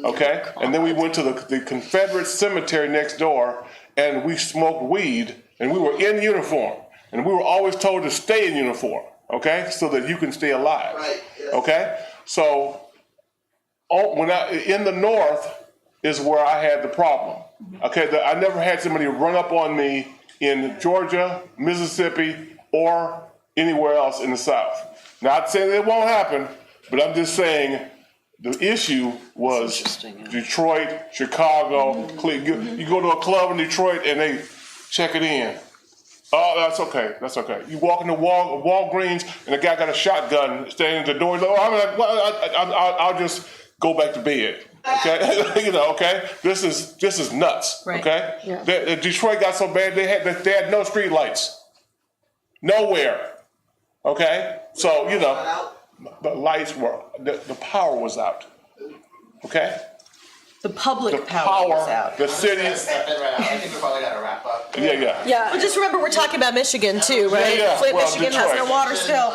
Okay? And then we went to the Confederate cemetery next door and we smoked weed and we were in uniform. And we were always told to stay in uniform. Okay? So that you can stay alive. Right. Yes. Okay? So, in the North is where I had the problem. Okay, I never had somebody run up on me in Georgia, Mississippi, or anywhere else in the South. Not saying it won't happen, but I'm just saying the issue was Detroit, Chicago, Cleveland. You go to a club in Detroit and they check it in. Oh, that's okay. You walk into Walgreens and the guy got a shotgun standing at the door. Oh, I'm like, well, I'll just go back to bed. Okay, okay. This is nuts. Right. Okay, Yeah. Detroit got so bad they had no street lights, nowhere. Okay, so the lights were the power was out. Okay, The public the power was out. the city. I think we probably gotta wrap up. Yeah. Well, just remember, we're talking about Michigan too, right? Yeah. Flint, Well, Michigan has no Detroit. water still.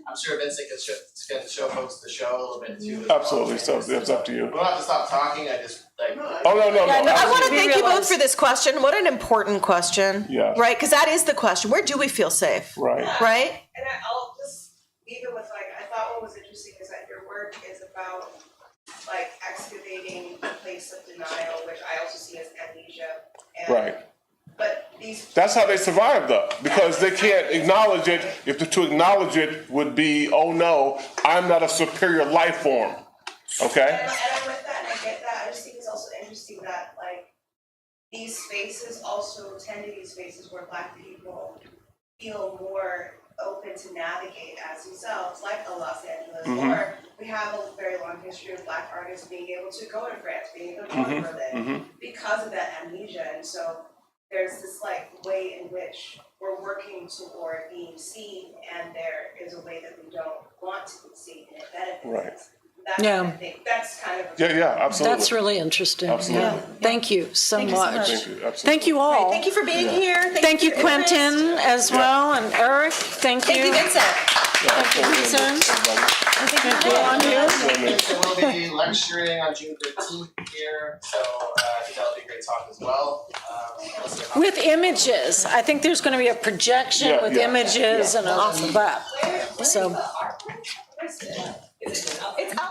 I'm sure Vincent can show folks the show a little bit too. Absolutely. So it's up to you. We don't have to stop talking. I just like. Oh no. I want to absolutely. thank you both for this question. What an important question. Yes. Right? Because that is the question. Where do we feel safe? Right. Right? And I'll just leave it with I thought what was interesting is that your work is about excavating the place of denial, which I also see as amnesia. And, Right. But these. That's how they survive, though, because they can't acknowledge it. If to acknowledge it would be, oh no, I'm not a superior life form. Okay. And I'm with that, and I get that. I just think it's also interesting that these spaces also tend to be spaces where Black people feel more open to navigate as themselves, like a Los Angeles, or we have a very long history of Black artists being able to go to France, being able to go to Berlin, because of that amnesia. And so there's this way in which we're working toward being seen, and there is a way that we don't want to be seen, and it benefits Right. us. That's, Yeah. I think that's kind of Yeah, absolutely. That's really interesting. Absolutely. Yeah. Thank you so Thank you so much. much. Thank you. Absolutely. Thank you all. Thank you for being here. Thank you, for your interest. Quentin, as well, and Eric. Thank you. Thank you, Vincent. Thank you, Vincent. Thank you, Anu. Vincent will be lecturing on June 13th here, so I think that'll be a great talk as well. With images. I think there's going to be a projection with images and all of that. So. Where's the artwork? Where's it? Is it up? It's up.